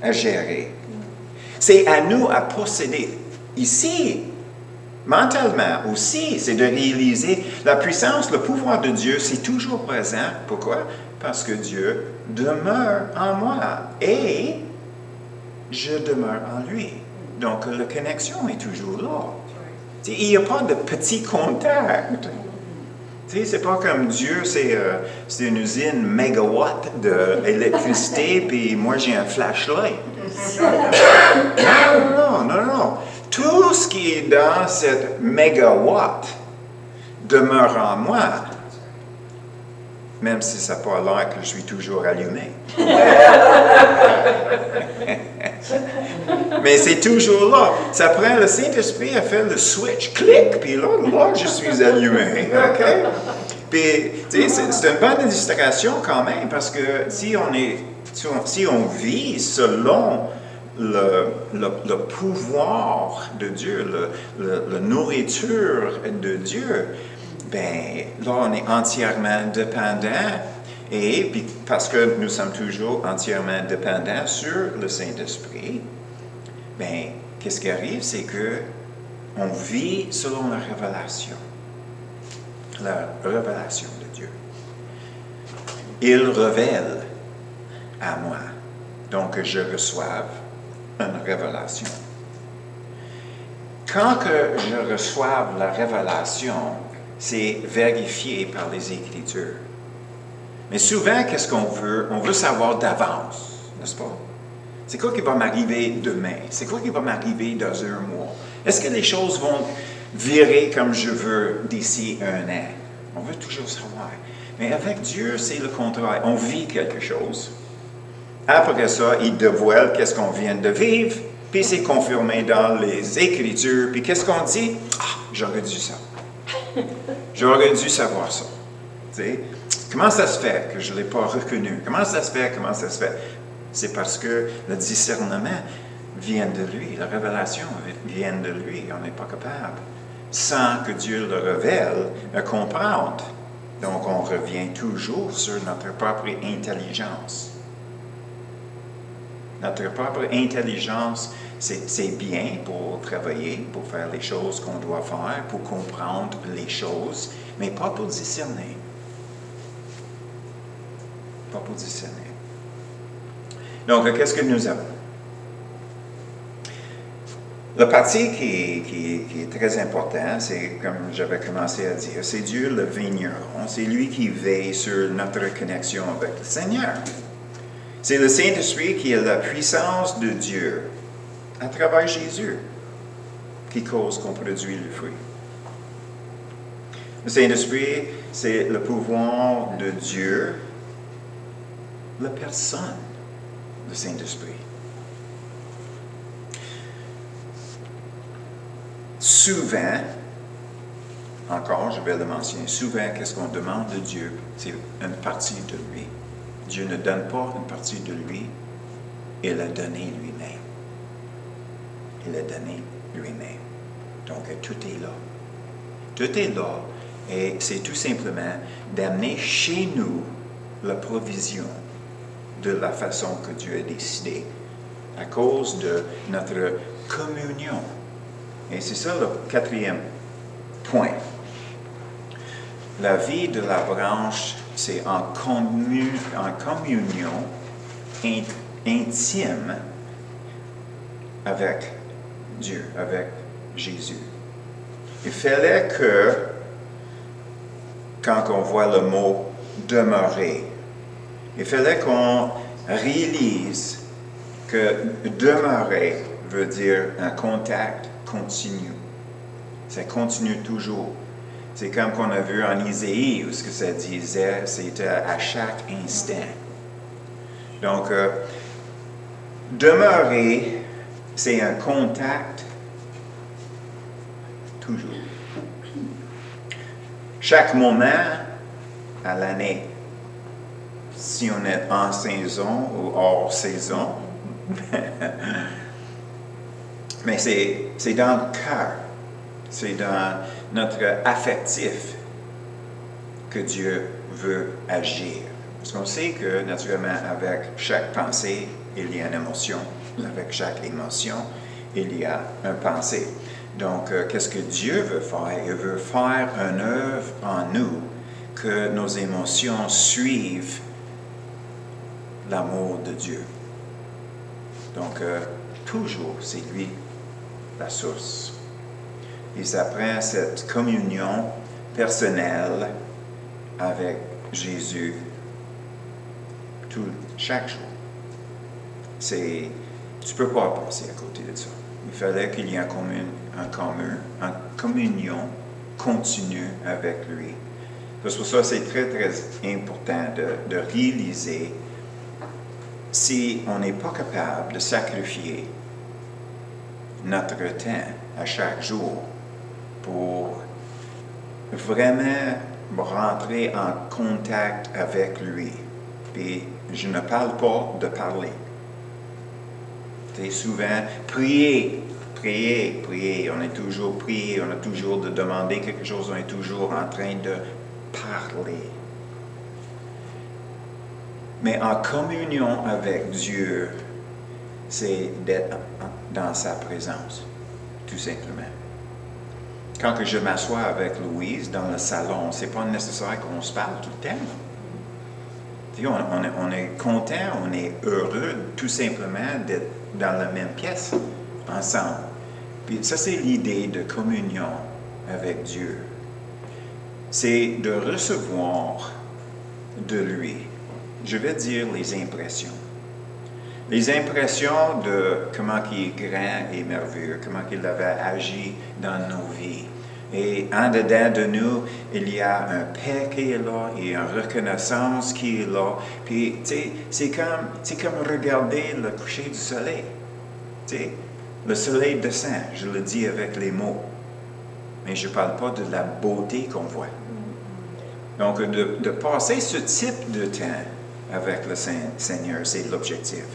à gérer. C'est à nous à posséder. Ici, mentalement aussi, c'est de réaliser la puissance, le pouvoir de Dieu, c'est toujours présent. Pourquoi? Parce que Dieu demeure en moi et je demeure en lui. Donc, la connexion est toujours là. Il n'y a pas de petit contact. C'est pas comme Dieu, c'est une usine mégawatt d'électricité, puis moi j'ai un flashlight. Non. Tout ce qui est dans cette mégawatt demeure en moi, même si ça n'a pas l'air que je suis toujours allumé. Mais c'est toujours là. Ça prend le Saint-Esprit à faire le switch, clic, puis là, je suis allumé. OK? Puis, c'est une bonne illustration quand même, parce que si on vit selon le pouvoir de Dieu, la nourriture de Dieu, ben là, on est entièrement dépendant. Et puis, parce que nous sommes toujours entièrement dépendants sur le Saint-Esprit, bien, qu'est-ce qui arrive? C'est que on vit selon la révélation de Dieu. Il révèle à moi, donc que je reçoive une révélation. Quand que je reçois la révélation, c'est vérifié par les Écritures. Mais souvent, qu'est-ce qu'on veut? On veut savoir d'avance, n'est-ce pas? C'est quoi qui va m'arriver demain? C'est quoi qui va m'arriver dans un mois? Est-ce que les choses vont virer comme je veux d'ici un an? On veut toujours savoir. Mais avec Dieu, c'est le contraire. On vit quelque chose. Après ça, il dévoile qu'est-ce qu'on vient de vivre, puis c'est confirmé dans les Écritures. Puis qu'est-ce qu'on dit? Ah, j'aurais dû ça. J'aurais dû savoir ça. Tu sais, comment ça se fait que je ne l'ai pas reconnu? Comment ça se fait? C'est parce que le discernement vient de lui, la révélation vient de lui. On n'est pas capable, sans que Dieu le révèle, de comprendre. Donc, on revient toujours sur notre propre intelligence. Notre propre intelligence, c'est bien pour travailler, pour faire les choses qu'on doit faire, pour comprendre les choses, mais pas pour discerner. Pas pour discerner. Donc, qu'est-ce que nous avons? La partie qui est très importante, c'est, comme j'avais commencé à dire, c'est Dieu le vigneron. C'est lui qui veille sur notre connexion avec le Seigneur. C'est le Saint-Esprit qui est la puissance de Dieu à travers Jésus qui cause qu'on produit le fruit. Le Saint-Esprit, c'est le pouvoir de Dieu, la personne du Saint-Esprit. Souvent, encore, je vais le mentionner, souvent, qu'est-ce qu'on demande de Dieu? C'est une partie de lui. Dieu ne donne pas une partie de lui, il l'a donné lui-même. Il l'a donné lui-même. Donc, tout est là. Tout est là, et c'est tout simplement d'amener chez nous la provision de la façon que Dieu a décidé, à cause de notre communion. Et c'est ça le quatrième point. La vie de la branche, c'est en communion intime avec Dieu, avec Jésus. Il fallait que, quand on voit le mot « demeurer », il fallait qu'on réalise que « demeurer » veut dire un contact continu. Ça continue toujours. C'est comme qu'on a vu en Isaïe, où ce que ça disait, c'était à chaque instant. Donc, demeurer, c'est un contact toujours. Chaque moment à l'année, si on est en saison ou hors saison, mais c'est dans le cœur, c'est dans notre affectif que Dieu veut agir. Parce qu'on sait que, naturellement, avec chaque pensée, il y a une émotion. Avec chaque émotion, il y a une pensée. Donc, qu'est-ce que Dieu veut faire? Il veut faire une œuvre en nous, que nos émotions suivent l'amour de Dieu. Donc, toujours, c'est lui la source. Et ça prend cette communion personnelle avec Jésus chaque jour. Tu ne peux pas passer à côté de ça. Il fallait qu'il y ait une communion continue avec lui. Parce que pour ça, c'est très, très important de réaliser si on n'est pas capable de sacrifier notre temps à chaque jour pour vraiment rentrer en contact avec lui. Puis, je ne parle pas de parler. Tu sais, souvent, prier, on est toujours prié, on a toujours de demander quelque chose, on est toujours en train de parler. Mais en communion avec Dieu, c'est d'être dans sa présence, tout simplement. Quand que je m'assois avec Louise dans le salon, c'est pas nécessaire qu'on se parle tout le temps. On est content, on est heureux tout simplement d'être dans la même pièce, ensemble. Puis ça, c'est l'idée de communion avec Dieu. C'est de recevoir de lui, je vais dire les impressions. Les impressions de comment il est grand et merveilleux, comment il avait agi dans nos vies. Et en dedans de nous, il y a un paix qui est là, il y a une reconnaissance qui est là. Puis, tu sais, c'est comme regarder le coucher du soleil. Tu sais, le soleil descend, je le dis avec les mots. Mais je ne parle pas de la beauté qu'on voit. Donc, de passer ce type de temps avec le Seigneur, c'est l'objectif.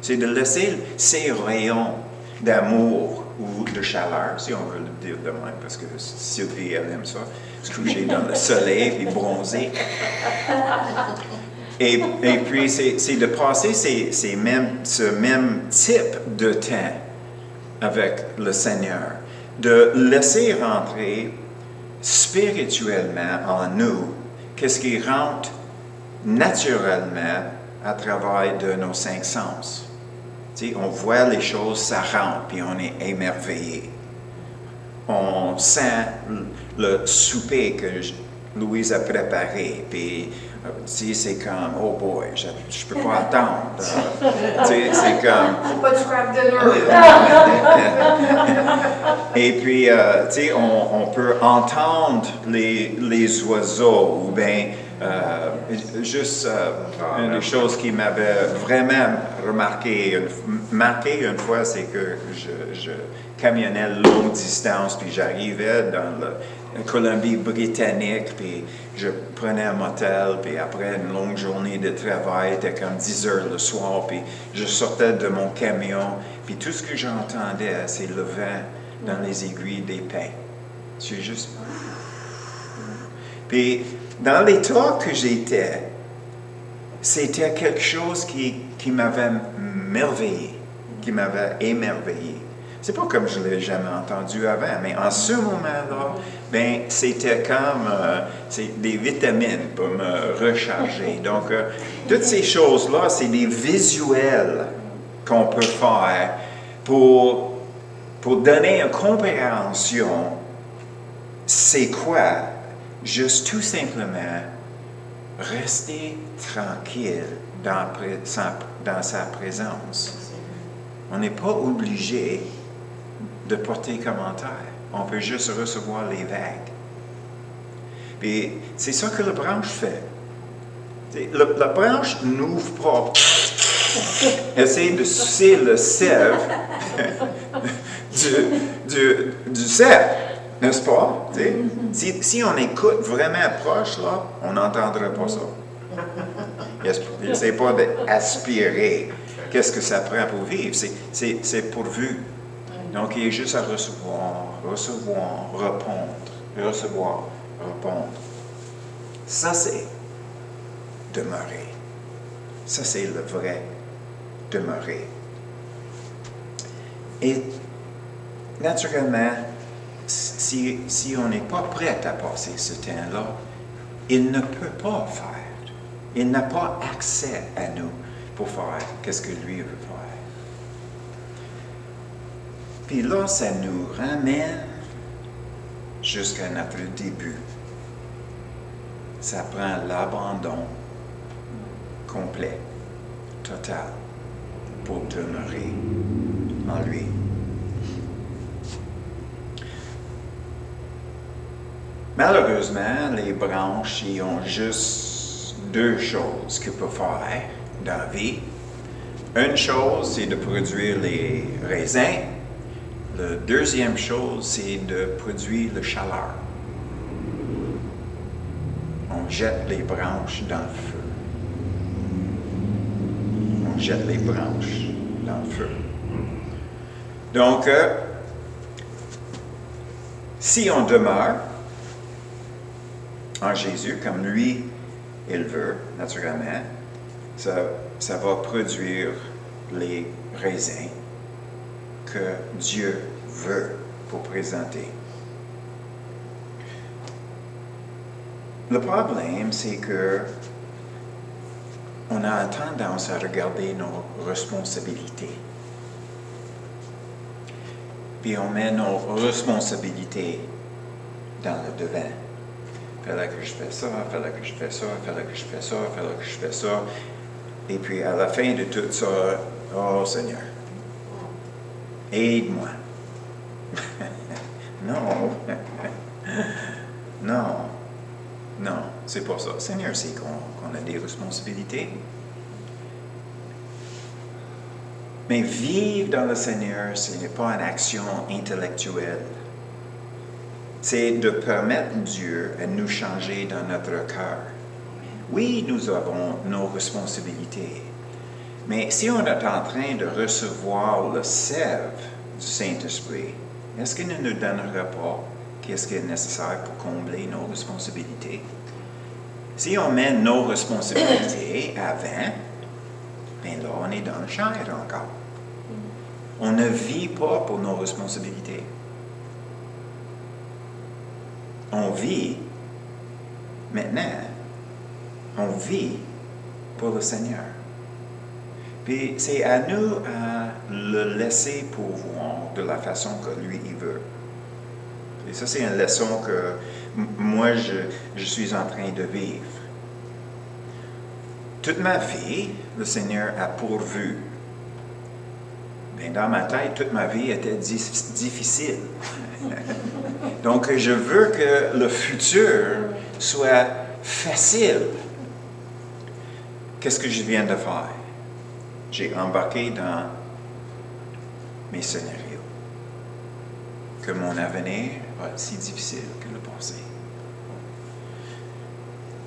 C'est de laisser ces rayons d'amour ou de chaleur, si on veut le dire de même, parce que Sylvie, elle aime ça, se coucher dans le soleil puis bronzer. Et puis, c'est de passer ce même type de temps avec le Seigneur, de laisser rentrer spirituellement en nous qu'est-ce qui rentre naturellement à travers de nos 5 sens. Tu sais, on voit les choses, ça rentre, puis on est émerveillé. On sent le souper que Louise a préparé, puis tu sais, c'est comme, oh boy, je ne peux pas attendre. Tu sais, c'est comme... C'est pas du crab dinner. Et puis, tu sais, on peut entendre les oiseaux, ou bien, juste une des choses qui m'avait vraiment marqué une fois, c'est que je camionnais longue distance, puis j'arrivais dans la Colombie-Britannique, puis je prenais un motel, puis après une longue journée de travail, c'était comme 10 heures le soir, puis je sortais de mon camion, puis tout ce que j'entendais, c'est le vent dans les aiguilles des pins. C'est juste... Puis, dans l'état que j'étais, c'était quelque chose qui m'avait merveillé, qui m'avait émerveillé. C'est pas comme je ne l'avais jamais entendu avant, mais en ce moment-là, ben, c'était comme c'est des vitamines pour me recharger. Donc, toutes ces choses-là, c'est des visuels qu'on peut faire pour donner une compréhension, c'est quoi? Juste tout simplement rester tranquille dans sa présence. On n'est pas obligé de porter commentaire. On peut juste recevoir les vagues. Puis c'est ça que la branche fait. La branche n'ouvre pas. Essaye de sucer le sève du sève, n'est-ce pas? Si on écoute vraiment proche, là, on n'entendrait pas ça. N'essaie pas d'aspirer. Qu'est-ce que ça prend pour vivre? C'est pourvu. Donc, il est juste à recevoir, répondre, recevoir, répondre. Ça, c'est demeurer. Ça, c'est le vrai demeurer. Et naturellement, si on n'est pas prêt à passer ce temps-là, il ne peut pas faire. Il n'a pas accès à nous pour faire ce que lui veut faire. Puis là, ça nous ramène jusqu'à notre début. Ça prend l'abandon complet, total, pour demeurer en lui. Malheureusement, les branches, ils ont juste 2 choses qu'ils peuvent faire dans la vie. Une chose, c'est de produire les raisins. La deuxième chose, c'est de produire la chaleur. On jette les branches dans le feu. On jette les branches dans le feu. Donc, si on demeure en Jésus, comme lui, il veut, naturellement, ça va produire les raisins que Dieu veut pour présenter. Le problème, c'est que on a tendance à regarder nos responsabilités. Puis on met nos responsabilités dans le devant. Fallait que je fais ça, fallait que je fais ça, fallait que je fais ça, fallait que je fais ça. Et puis à la fin de tout ça, oh Seigneur, aide-moi. Non. c'est pas ça. Le Seigneur sait qu'on a des responsabilités. Mais vivre dans le Seigneur, ce n'est pas une action intellectuelle. C'est de permettre Dieu à nous changer dans notre cœur. Oui, nous avons nos responsabilités. Mais si on est en train de recevoir le sève du Saint-Esprit, est-ce qu'il ne nous donnera pas qu'est-ce qui est nécessaire pour combler nos responsabilités? Si on met nos responsabilités avant, bien là, on est dans le chair encore. On ne vit pas pour nos responsabilités. On vit maintenant, on vit pour le Seigneur. Puis c'est à nous à le laisser pouvoir de la façon que lui, il veut. Et ça, c'est une leçon que moi, je suis en train de vivre. Toute ma vie, le Seigneur a pourvu. Mais dans ma tête, toute ma vie était difficile. Donc, je veux que le futur soit facile. Qu'est-ce que je viens de faire? J'ai embarqué dans mes scénarios. Que mon avenir va être si difficile que le passé.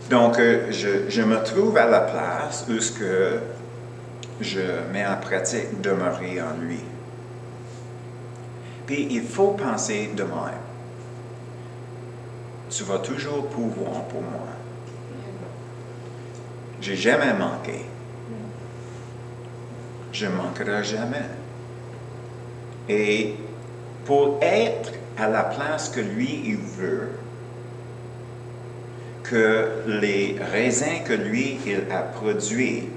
Donc, je me trouve à la place où ce que je mets en pratique demeurer en lui. Puis, il faut penser de même. Tu vas toujours pouvoir pour moi. J'ai jamais manqué. Je ne manquerai jamais. Et pour être à la place que lui, il veut, que les raisins que lui, il a produits,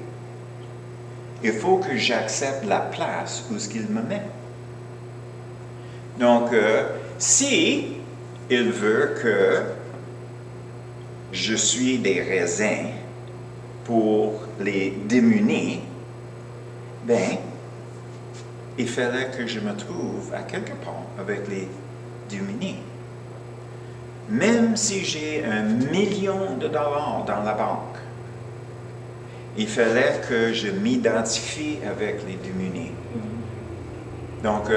il faut que j'accepte la place où ce qu'il me met. Donc, si il veut que je suis des raisins pour les démunis, ben, il fallait que je me trouve à quelque part avec les démunis. Même si j'ai $1 million dans la banque, il fallait que je m'identifie avec les démunis. Donc,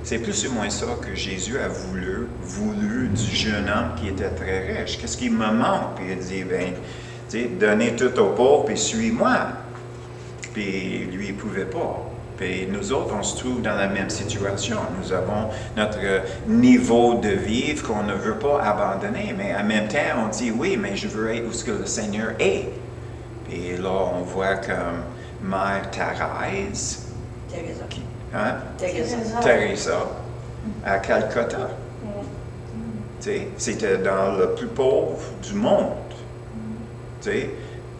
c'est plus ou moins ça que Jésus a voulu du jeune homme qui était très riche. Qu'est-ce qui me manque? Puis il dit, ben, tu sais, donnez tout aux pauvres, puis suis-moi. Puis lui, il ne pouvait pas. Puis nous autres, on se trouve dans la même situation. Nous avons notre niveau de vivre qu'on ne veut pas abandonner, mais en même temps, on dit, oui, mais je veux être où ce que le Seigneur est. Et là, on voit comme Mère Thérèse, Teresa, à Calcutta. C'était dans le plus pauvre du monde.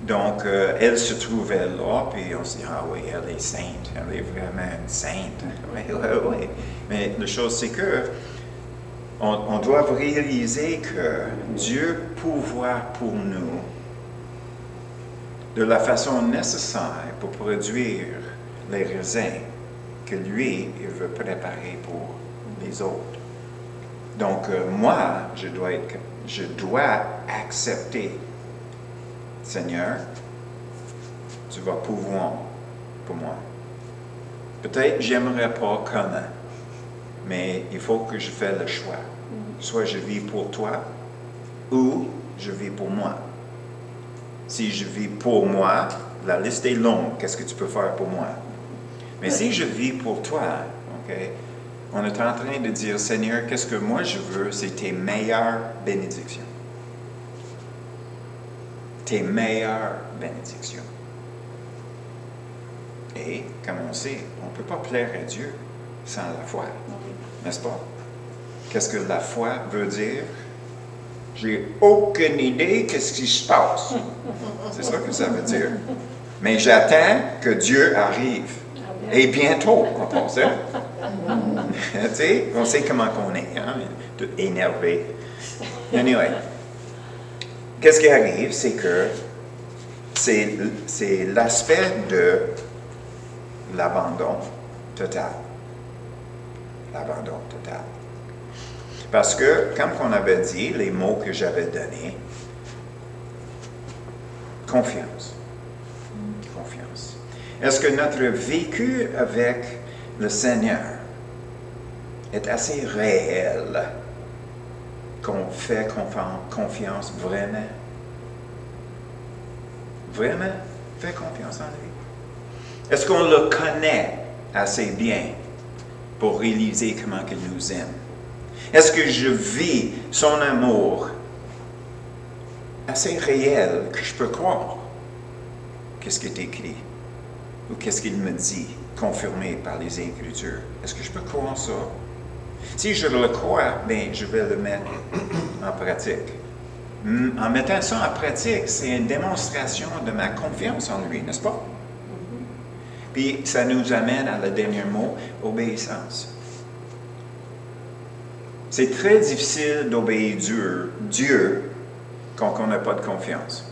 Donc, elle se trouvait là, puis on se dit, ah oui, elle est sainte, elle est vraiment une sainte. Oui. Mais la chose, c'est que on doit réaliser que Dieu pourvoit pour nous de la façon nécessaire pour produire les raisins que lui, il veut préparer pour les autres. Donc, moi, je dois accepter, Seigneur, tu vas pouvoir pour moi. Peut-être j'aimerais pas comment, mais il faut que je fasse le choix. Soit je vis pour toi, ou je vis pour moi. Si je vis pour moi, la liste est longue. Qu'est-ce que tu peux faire pour moi? Mais si je vis pour toi, OK, on est en train de dire, Seigneur, qu'est-ce que moi je veux? C'est tes meilleures bénédictions. Tes meilleures bénédictions. Et, comme on sait, on ne peut pas plaire à Dieu sans la foi. N'est-ce pas? Qu'est-ce que la foi veut dire? J'ai aucune idée qu'est-ce qui se passe. C'est ça que ça veut dire. Mais j'attends que Dieu arrive. Et bientôt, en passant. Tu sais, on sait comment on est, hein? Tout énervé. Anyway. Qu'est-ce qui arrive, c'est que c'est l'aspect de l'abandon total. L'abandon total. Parce que, comme on avait dit, les mots que j'avais donnés, Confiance. Confiance. Est-ce que notre vécu avec le Seigneur est assez réel qu'on fait confiance vraiment? Vraiment fait confiance en lui? Est-ce qu'on le connaît assez bien pour réaliser comment il nous aime? Est-ce que je vis son amour assez réel que je peux croire? Qu'est-ce qui est écrit? Ou qu'est-ce qu'il me dit, confirmé par les Écritures? Est-ce que je peux croire ça? Si je le crois, bien, je vais le mettre en pratique. En mettant ça en pratique, c'est une démonstration de ma confiance en lui, n'est-ce pas? Puis ça nous amène à le dernier mot, obéissance. C'est très difficile d'obéir Dieu quand on n'a pas de confiance.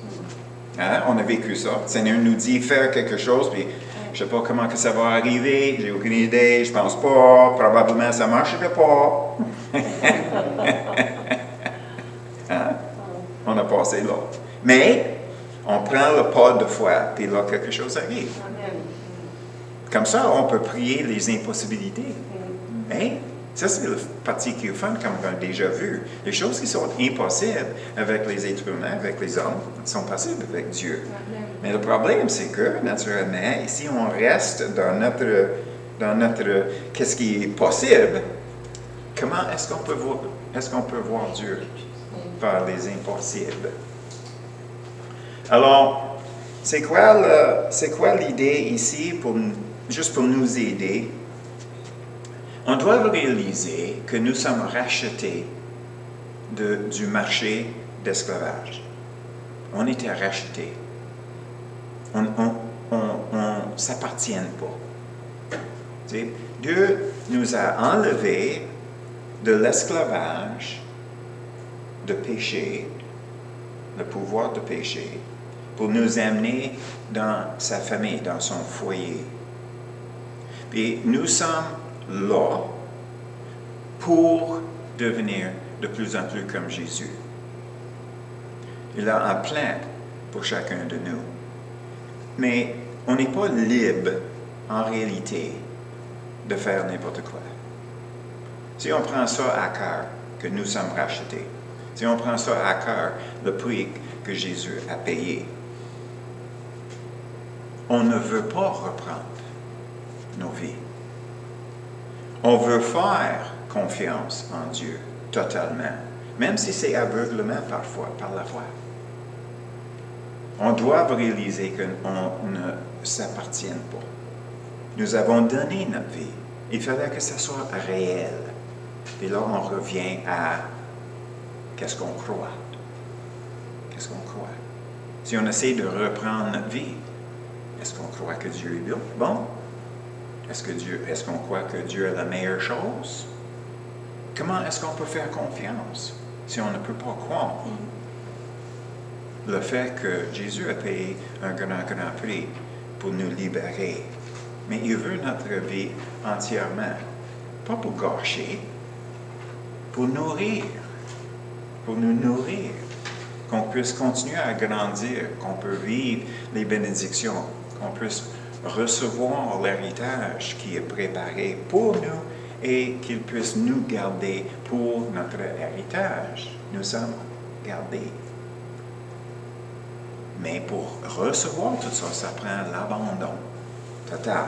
Hein? On a vécu ça. Le Seigneur nous dit faire quelque chose, puis je ne sais pas comment que ça va arriver, j'ai aucune idée, je pense pas, probablement ça ne marcherait pas. Hein? On a passé là. Mais on prend le pas de foi, puis là quelque chose arrive. Comme ça, on peut prier les impossibilités. Hein? Ça, c'est la partie qui est fun, comme on a déjà vu. Les choses qui sont impossibles avec les êtres humains, avec les hommes, sont possibles avec Dieu. Mais le problème, c'est que, naturellement, si on reste dans notre qu'est-ce qui est possible, comment est-ce qu'on peut voir Dieu faire les impossibles? Alors, c'est quoi l'idée ici, juste pour nous aider? On doit réaliser que nous sommes rachetés du marché d'esclavage. On était rachetés. On ne s'appartient pas. T'sais, Dieu nous a enlevés de l'esclavage de péché, le pouvoir de péché, pour nous amener dans sa famille, dans son foyer. Puis nous sommes là pour devenir de plus en plus comme Jésus. Il a un plan pour chacun de nous. Mais on n'est pas libre, en réalité, de faire n'importe quoi. Si on prend ça à cœur, que nous sommes rachetés, si on prend ça à cœur, le prix que Jésus a payé, on ne veut pas reprendre nos vies. On veut faire confiance en Dieu totalement, même si c'est aveuglement parfois, par la foi. On doit réaliser qu'on ne s'appartient pas. Nous avons donné notre vie. Il fallait que ça soit réel. Et là, on revient à qu'est-ce qu'on croit. Qu'est-ce qu'on croit? Si on essaie de reprendre notre vie, est-ce qu'on croit que Dieu est bon? Est-ce qu'on croit que Dieu est la meilleure chose? Comment est-ce qu'on peut faire confiance si on ne peut pas croire? Le fait que Jésus a payé un grand prix pour nous libérer. Mais il veut notre vie entièrement. Pas pour gâcher, pour nourrir. Pour nous nourrir. Qu'on puisse continuer à grandir, qu'on peut vivre les bénédictions, qu'on puisse recevoir l'héritage qui est préparé pour nous et qu'il puisse nous garder pour notre héritage. Nous sommes gardés. Mais pour recevoir tout ça, ça prend l'abandon total.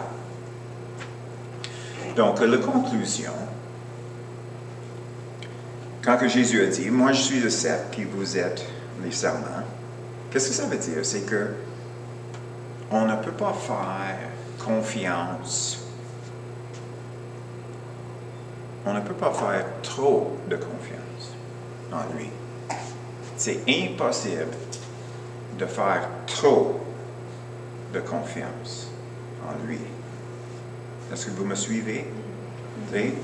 Donc, la conclusion, quand que Jésus a dit, « Moi, je suis le cep, puis vous êtes les serments », qu'est-ce que ça veut dire? C'est que on ne peut pas faire confiance. On ne peut pas faire trop de confiance en lui. C'est impossible de faire trop de confiance en lui. Est-ce que vous me suivez? Oui?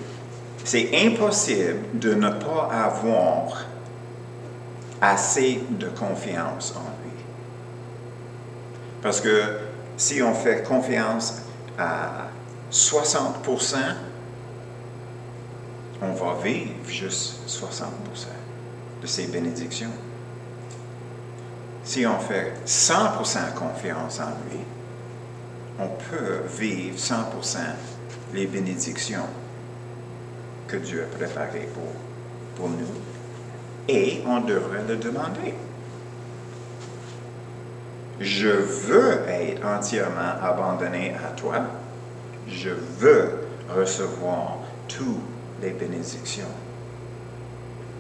C'est impossible de ne pas avoir assez de confiance en lui. Parce que si on fait confiance à 60%, on va vivre juste 60% de ces bénédictions. si on fait 100% confiance en lui, on peut vivre 100% les bénédictions que Dieu a préparées pour nous. Et on devrait le demander. Je veux être entièrement abandonné à toi. Je veux recevoir toutes les bénédictions.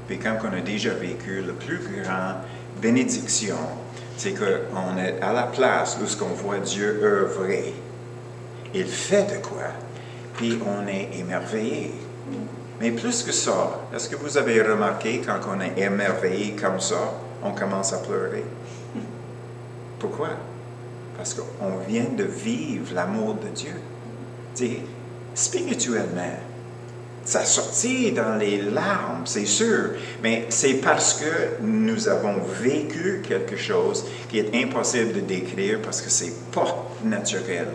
Puis quand on a déjà vécu la plus grande bénédiction, c'est qu'on est à la place où on voit Dieu œuvrer. Il fait de quoi? Puis on est émerveillé. Mais plus que ça, est-ce que vous avez remarqué quand on est émerveillé comme ça, on commence à pleurer? Pourquoi? Parce qu'on vient de vivre l'amour de Dieu. T'sais, spirituellement, ça sortit dans les larmes, c'est sûr, mais c'est parce que nous avons vécu quelque chose qui est impossible de décrire parce que c'est pas naturel,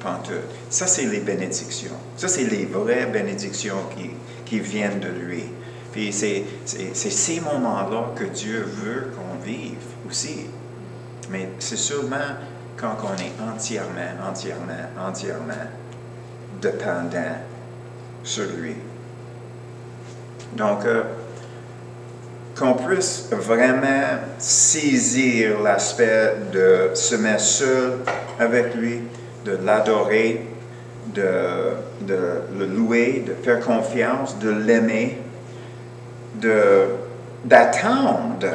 pantoute. Ça, c'est les bénédictions. Ça, c'est les vraies bénédictions qui viennent de lui. Puis c'est ces moments-là que Dieu veut qu'on vive aussi. Mais c'est seulement quand on est entièrement dépendant sur lui. Donc, qu'on puisse vraiment saisir l'aspect de se mettre seul avec lui, de l'adorer, de le louer, de faire confiance, de l'aimer, d'attendre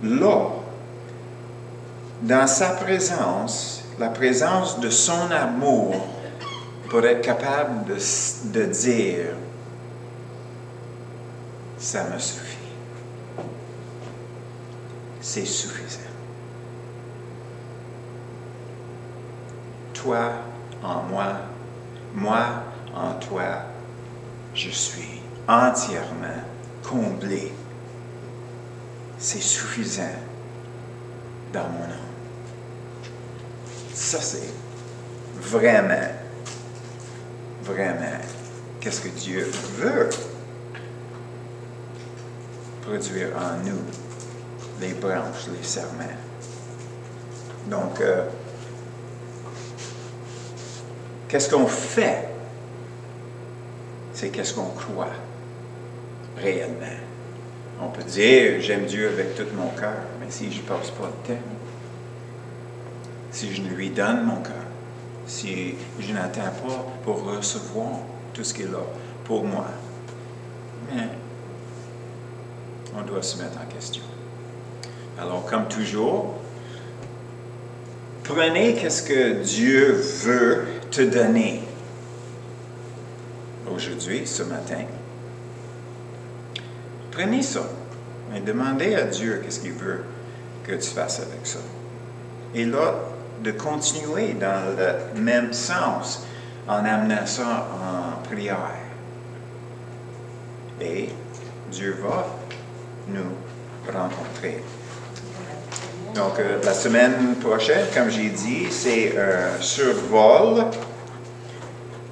là, dans sa présence, la présence de son amour, pour être capable de dire « ça me suffit ». C'est suffisant. Toi en moi, moi en toi, je suis entièrement comblé. C'est suffisant dans mon âme. Ça, c'est vraiment, qu'est-ce que Dieu veut produire en nous, les branches, les serments. Donc, qu'est-ce qu'on fait? C'est qu'est-ce qu'on croit réellement. On peut dire, j'aime Dieu avec tout mon cœur, mais si je ne passe pas le temps, si je ne lui donne mon cœur, si je n'attends pas pour recevoir tout ce qu'il a pour moi, mais on doit se mettre en question. Alors, comme toujours, prenez qu'est-ce que Dieu veut te donner aujourd'hui, ce matin. Prenez ça et demandez à Dieu qu'est-ce qu'il veut que tu fasses avec ça. Et là, de continuer dans le même sens en amenant ça en prière. Et Dieu va nous rencontrer. Donc, la semaine prochaine, comme j'ai dit, c'est un survol.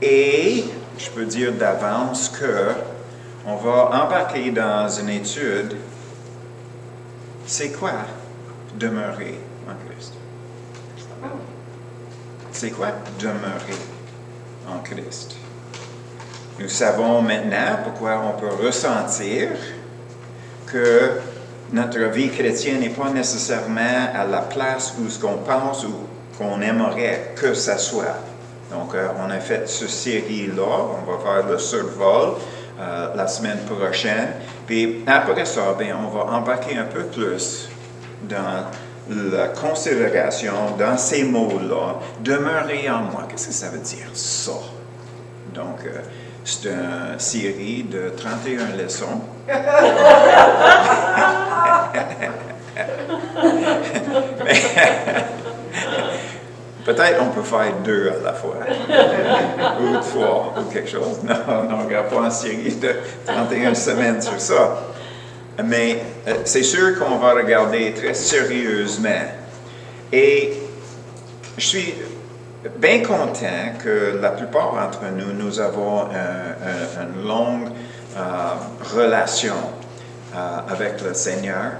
Et je peux dire d'avance que on va embarquer dans une étude. C'est quoi demeurer en Christ? C'est quoi demeurer en Christ? Nous savons maintenant pourquoi on peut ressentir que notre vie chrétienne n'est pas nécessairement à la place où ce qu'on pense ou qu'on aimerait que ça soit. Donc, on a fait cette série-là, on va faire le survol la semaine prochaine. Puis après ça, bien, on va embarquer un peu plus dans la considération, dans ces mots-là, demeurer en moi. Qu'est-ce que ça veut dire, ça? Donc, c'est une série de 31 leçons. Mais, peut-être on peut faire 2 à la fois, ou 3, ou quelque chose. Non, on ne regarde pas une série de 31 semaines sur ça. Mais c'est sûr qu'on va regarder très sérieusement. Et je suis bien content que la plupart d'entre nous avons une longue relation avec le Seigneur.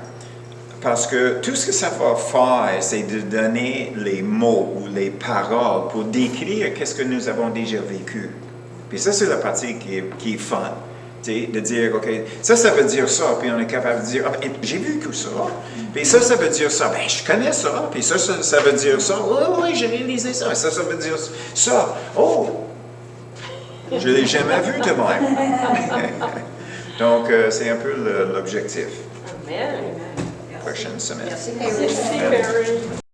Parce que tout ce que ça va faire, c'est de donner les mots ou les paroles pour décrire qu'est-ce que nous avons déjà vécu. Puis ça, c'est la partie qui est fun. De dire, OK, ça veut dire ça, puis on est capable de dire, ah, ben, j'ai vécu ça, puis ça veut dire ça, ben je connais ça, puis ça veut dire ça, oui, j'ai réalisé ça, ça veut dire ça, oh, je ne l'ai jamais vu de même. Donc, c'est un peu l'objectif. Amen. Prochaine semaine. Merci, Merci, Perry. Perry.